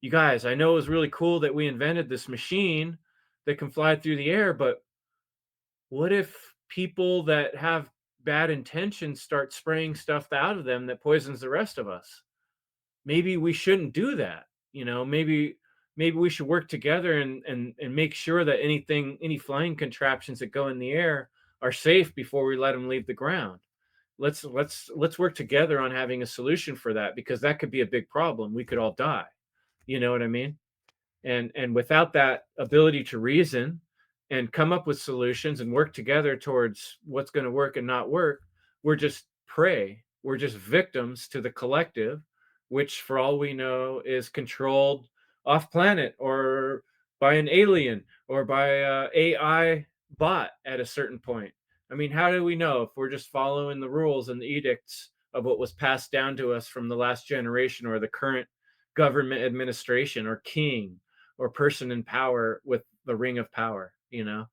you guys, I know it was really cool that we invented this machine that can fly through the air, but what if people that have bad intentions start spraying stuff out of them that poisons the rest of us? Maybe we shouldn't do that. You know, maybe we should work together and make sure that any flying contraptions that go in the air are safe before we let them leave the ground. Let's work together on having a solution for that, because that could be a big problem. We could all die. You know what I mean? And without that ability to reason and come up with solutions and work together towards what's going to work and not work, we're just prey. We're just victims to the collective, which for all we know is controlled off planet or by an alien or by a AI bot at a certain point. I mean, how do we know if we're just following the rules and the edicts of what was passed down to us from the last generation or the current government administration or king or person in power with the ring of power, you know?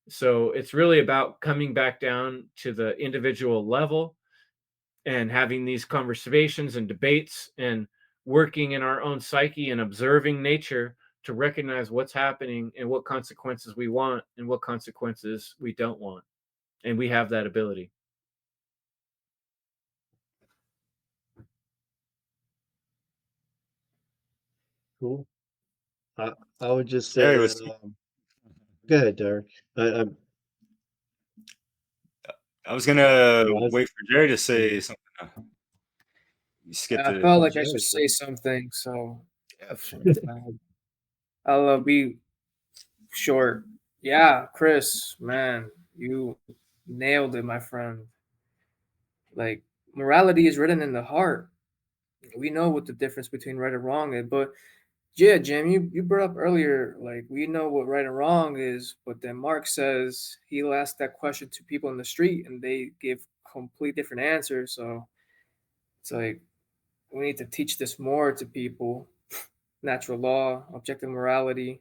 So it's really about coming back down to the individual level and having these conversations and debates and working in our own psyche and observing nature to recognize what's happening and what consequences we want and what consequences we don't want. And we have that ability. Cool. I I would just say Jerry that. was. Go ahead, Derek. I was gonna Go ahead. wait for Jerry to say something. You skipped I it. felt Oh, like I Jerry. should say something, so Yeah, sure. I'll be short. Yeah, Chris, man, you nailed it, my friend. Like, morality is written in the heart. We know what the difference between right and wrong is, but yeah, Jim, you brought up earlier, like we know what right and wrong is, but then Mark says he'll ask that question to people in the street and they give complete different answers. So it's like we need to teach this more to people. Natural law, objective morality.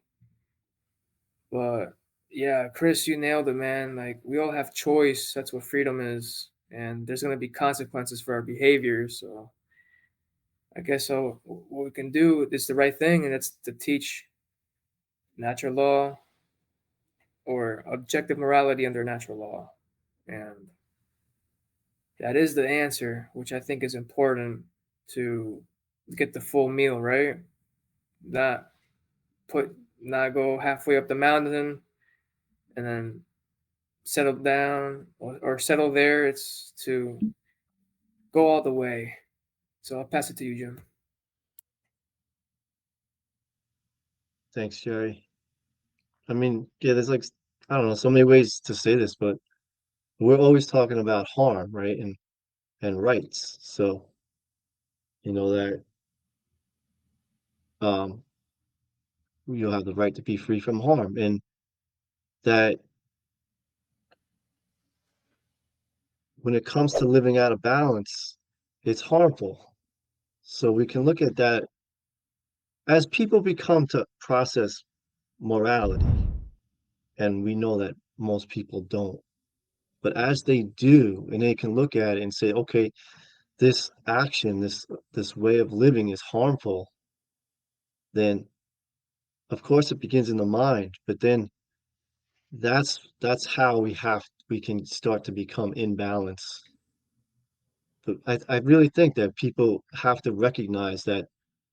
But yeah, Chris, you nailed it, man. Like we all have choice. That's what freedom is. And there's gonna be consequences for our behavior. So I guess so what we can do is the right thing, and that's to teach natural law or objective morality under natural law. And that is the answer, which I think is important to get the full meal, right? Not not go halfway up the mountain and then settle down or settle there. It's to go all the way. So I'll pass it to you, Jim. Thanks, Jerry. I mean, yeah, there's like, I don't know, so many ways to say this, but we're always talking about harm, right? And rights. So, you know, that um you'll have the right to be free from harm, and that when it comes to living out of balance, it's harmful. So we can look at that as people become to process morality, and we know that most people don't. But as they do, and they can look at it and say, okay, this action, this way of living is harmful, then of course it begins in the mind. But then that's how we can start to become in balance. But I really think that people have to recognize that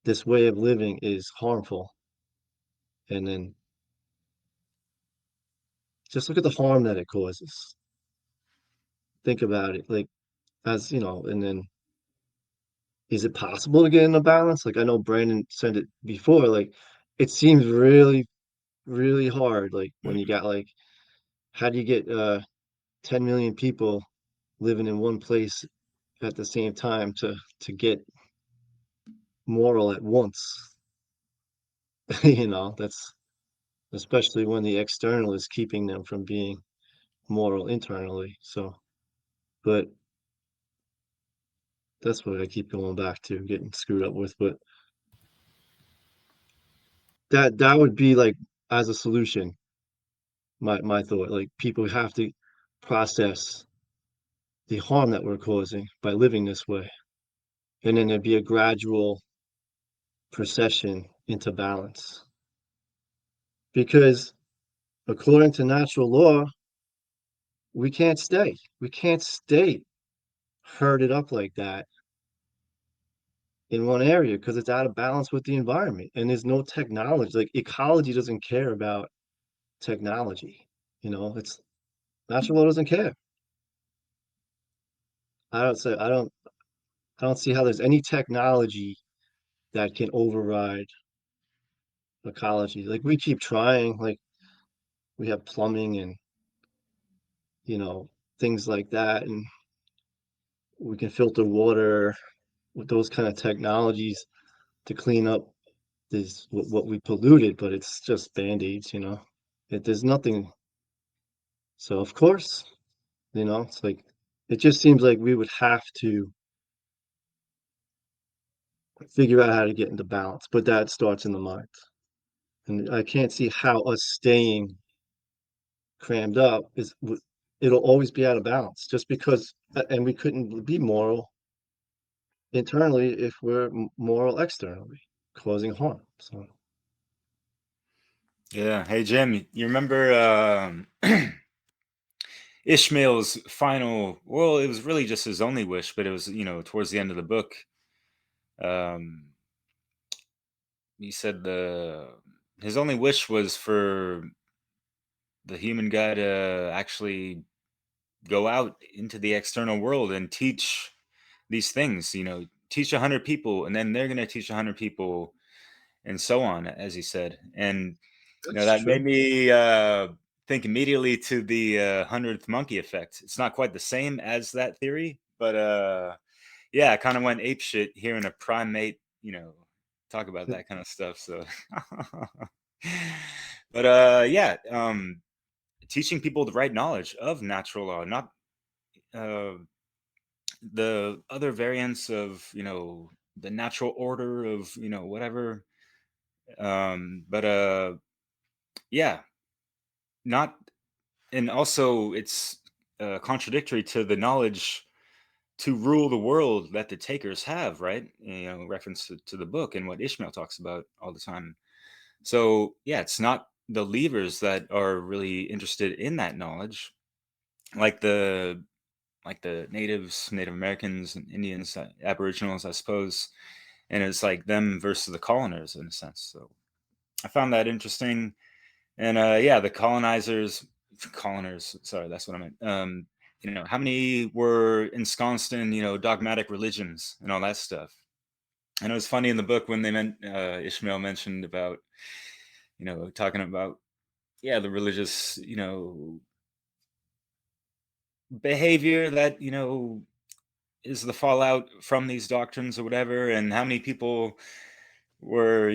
this way of living is harmful, and then just look at the harm that it causes. Think about it, like, as you know, and then is it possible to get in a balance? Like I know Brandon said it before, like it seems really, really hard. Like when you got like, how do you get 10 million people living in one place at the same time to get moral at once? You know, that's especially when the external is keeping them from being moral internally. So, but that's what I keep going back to, getting screwed up with. But that would be like as a solution, my thought. Like people have to process the harm that we're causing by living this way. And then there'd be a gradual procession into balance. Because according to natural law, we can't stay. We can't stay herded up like that in one area because it's out of balance with the environment and there's no technology. Like ecology doesn't care about technology. You know, it's natural law doesn't care. I don't say I don't see how there's any technology that can override ecology. Like we keep trying, like we have plumbing and you know things like that, and we can filter water with those kind of technologies to clean up this what we polluted, but it's just band-aids, you know. There's nothing. So of course, you know, it's like it just seems like we would have to figure out how to get into balance, but that starts in the mind. And I can't see how us staying crammed up it'll always be out of balance just because and we couldn't be moral internally if we're moral externally causing harm. So Yeah. Hey, Jim, you remember Ishmael's final, well, it was really just his only wish, but it was, towards the end of the book. Um, he said his only wish was for the human guy to actually go out into the external world and teach these things, teach 100 people, and then they're going to teach 100 people, and so on, as he said. And that's that made true. me think immediately to the 100th monkey effect. It's not quite the same as that theory, but yeah, I kind of went ape shit hearing a primate, talk about that kind of stuff. So, but yeah, teaching people the right knowledge of natural law, not uh, the other variants of, the natural order of, whatever. But yeah, not, and also it's contradictory to the knowledge to rule the world that the takers have, right? Reference to the book and what Ishmael talks about all the time. So yeah, it's not the leavers that are really interested in that knowledge, like the natives, Native Americans, and Indians, Aboriginals, I suppose. and it's like them versus the colonizers in a sense. So I found that interesting. And yeah, the colonizers, sorry, that's what I meant. How many were ensconced in, dogmatic religions and all that stuff. And it was funny in the book when they Ishmael mentioned about, talking about, yeah, the religious, behavior that, is the fallout from these doctrines or whatever, and how many people were,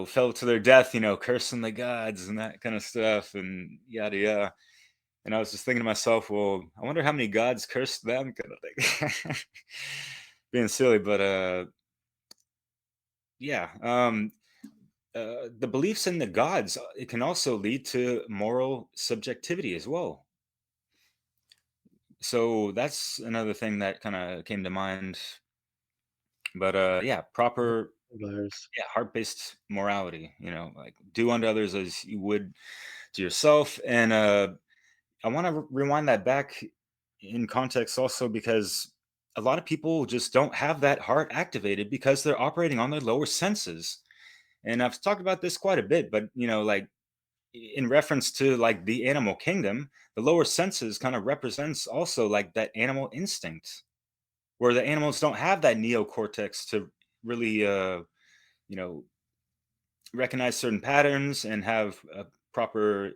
fell to their death, cursing the gods and that kind of stuff and yada yada. And I was just thinking to myself, well, I wonder how many gods cursed them, kind of thing. Being silly, but yeah. The beliefs in the gods, it can also lead to moral subjectivity as well. So that's another thing that kind of came to mind. But yeah, proper, Virus. yeah, heart-based morality, like do unto others as you would to yourself. And I want to rewind that back in context also, because a lot of people just don't have that heart activated because they're operating on their lower senses. And I've talked about this quite a bit, but like in reference to like the animal kingdom, the lower senses kind of represents also like that animal instinct, where the animals don't have that neocortex to really you know recognize certain patterns and have a proper,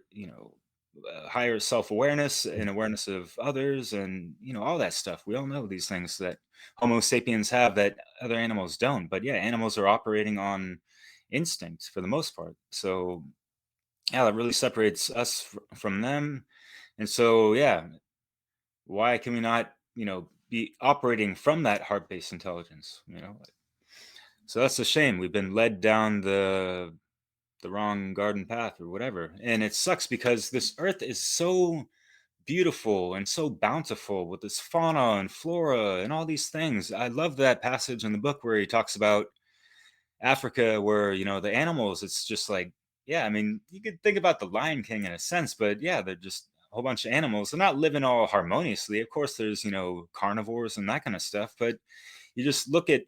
higher self-awareness and awareness of others, and all that stuff. We all know these things that homo sapiens have that other animals don't. But yeah, animals are operating on instinct for the most part. So yeah, that really separates us from them. And so yeah, why can we not, be operating from that heart-based intelligence, so that's a shame. We've been led down the wrong garden path or whatever. And it sucks because this earth is so beautiful and so bountiful with this fauna and flora and all these things. I love that passage in the book where he talks about Africa, where, the animals, it's just like, yeah, I mean, you could think about the Lion King in a sense, but yeah, they're just a whole bunch of animals. They're not living all harmoniously. Of course, there's, carnivores and that kind of stuff, but you just look at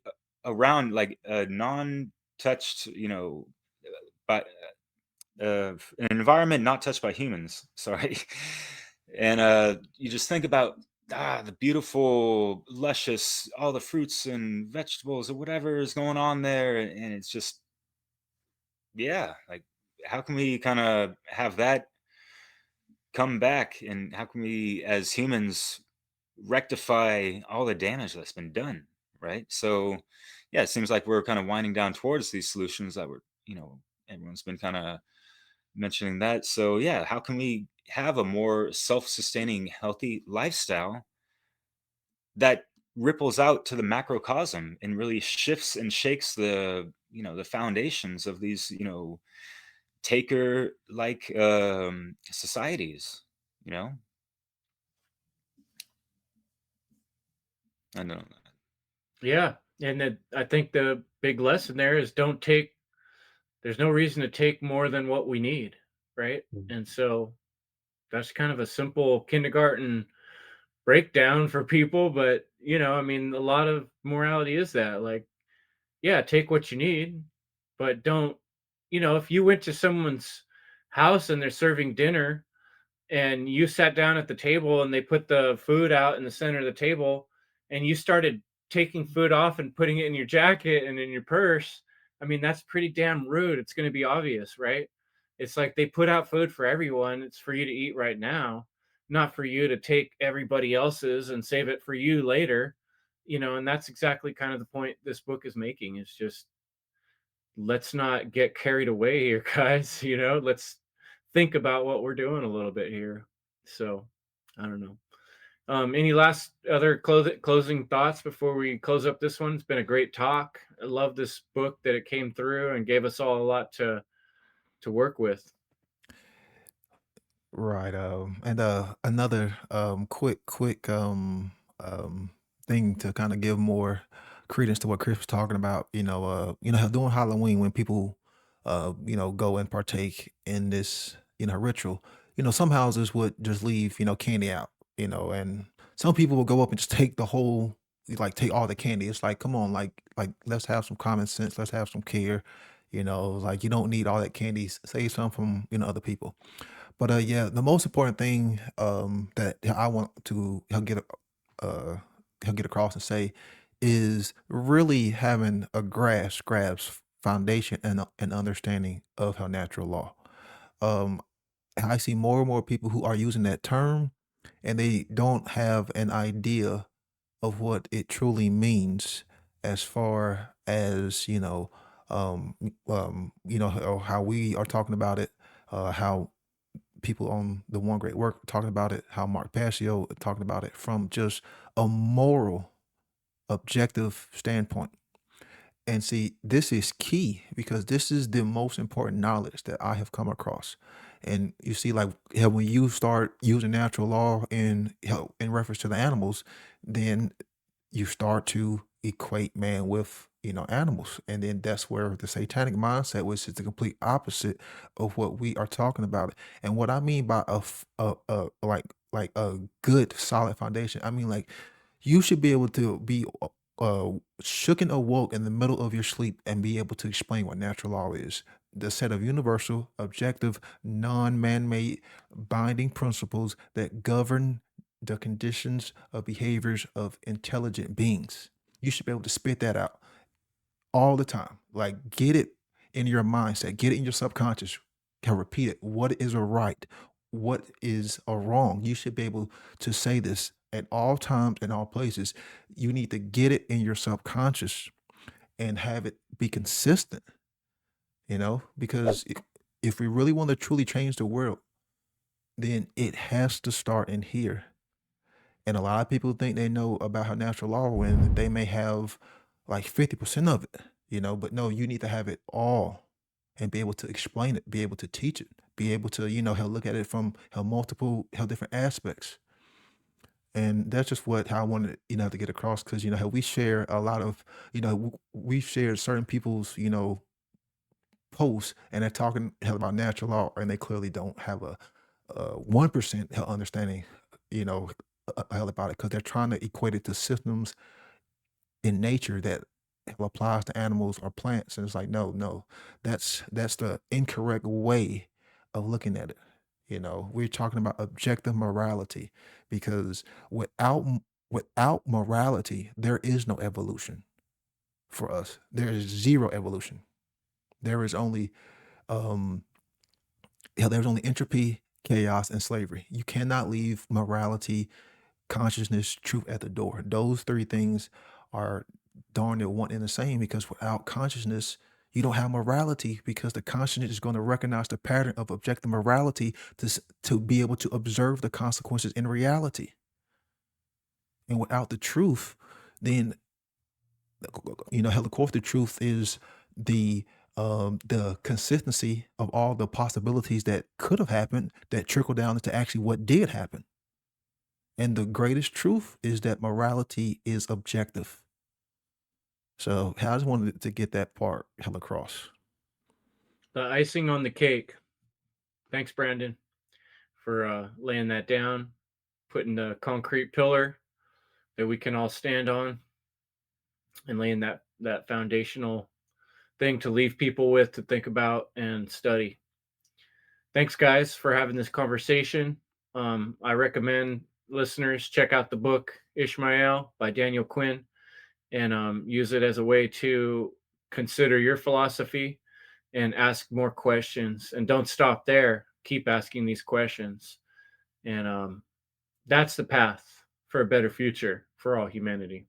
around like a non-touched, by an environment not touched by humans. Sorry. And you just think about the beautiful, luscious, all the fruits and vegetables or whatever is going on there, and it's just, yeah, like how can we kind of have that come back, and how can we as humans rectify all the damage that's been done, right? So yeah, it seems like we're kind of winding down towards these solutions that we're, everyone's been kind of mentioning that. So yeah, how can we have a more self-sustaining, healthy lifestyle that ripples out to the macrocosm and really shifts and shakes the foundations of these, taker like societies, you know? I know. Yeah, and I think the big lesson there is don't take. There's no reason to take more than what we need, right? Mm. And so that's kind of a simple kindergarten breakdown for people, but I mean, a lot of morality is that, like, yeah, take what you need, but don't, if you went to someone's house and they're serving dinner and you sat down at the table and they put the food out in the center of the table and you started taking food off and putting it in your jacket and in your purse, I mean, that's pretty damn rude. It's going to be obvious, right? It's like they put out food for everyone. It's for you to eat right now, not for you to take everybody else's and save it for you later. And that's exactly kind of the point this book is making. It's just, let's not get carried away here, guys. Let's think about what we're doing a little bit here. So I don't know. Any last other closing thoughts before we close up this one? It's been a great talk. I love this book that it came through and gave us all a lot to work with. Right. And another quick um thing to kind of give more credence to what Chris was talking about. During Halloween when people go and partake in this ritual. Some houses would just leave candy out. And some people will go up and just take the whole like take all the candy. It's like, come on, like let's have some common sense. Let's have some care. Like you don't need all that candy. Save some from other people. But yeah, the most important thing that I want to uh help get across and say is really having a grasp foundation and an understanding of how natural law. Um, I see more and more people who are using that term and they don't have an idea of what it truly means as far as, how we are talking about it, how people on the One Great Work are talking about it, how Mark Passio talking about it from just a moral, objective standpoint. And see, this is key because this is the most important knowledge that I have come across. And you see, like how when you start using natural law in reference to the animals, then you start to equate man with animals, and then that's where the satanic mindset, which is the complete opposite of what we are talking about. And what I mean by like a good solid foundation, I mean like you should be able to be shook and awoke in the middle of your sleep and be able to explain what natural law is. The set of universal, objective, non-man-made, binding principles that govern the conditions of behaviors of intelligent beings. You should be able to spit that out all the time. Like get it in your mindset, get it in your subconscious. Can repeat it. What is a right? What is a wrong? You should be able to say this at all times and all places. You need to get it in your subconscious and have it be consistent, because if we really want to truly change the world, then it has to start in here. And a lot of people think they know about how natural law when they may have like 50% of it, but no, you need to have it all and be able to explain it, be able to teach it, be able to, how look at it from how different aspects. And that's just how I wanted, to get across because, how we share a lot of, we share certain people's, posts and they're talking hell about natural law and they clearly don't have a 1% understanding, you know, hell about it because they're trying to equate it to systems in nature that applies to animals or plants. And it's like, no, no, that's the incorrect way of looking at it. We're talking about objective morality because without morality, there is no evolution for us. There is zero evolution. There is only um there's only entropy, chaos, and slavery. You cannot leave morality, consciousness, truth at the door. Those three things are darn near one and the same because without consciousness, you don't have morality because the consciousness is going to recognize the pattern of objective morality to be able to observe the consequences in reality. And without the truth, then hell, of course, the truth is the consistency of all the possibilities that could have happened that trickle down into actually what did happen. And the greatest truth is that morality is objective. So I just wanted to get that part held across. The icing on the cake. Thanks, Brandon, for laying that down, putting the concrete pillar that we can all stand on, and laying that foundational thing to leave people with to think about and study. Thanks, guys, for having this conversation. I recommend listeners check out the book Ishmael by Daniel Quinn and use it as a way to consider your philosophy and ask more questions. And don't stop there. Keep asking these questions. And that's the path for a better future for all humanity.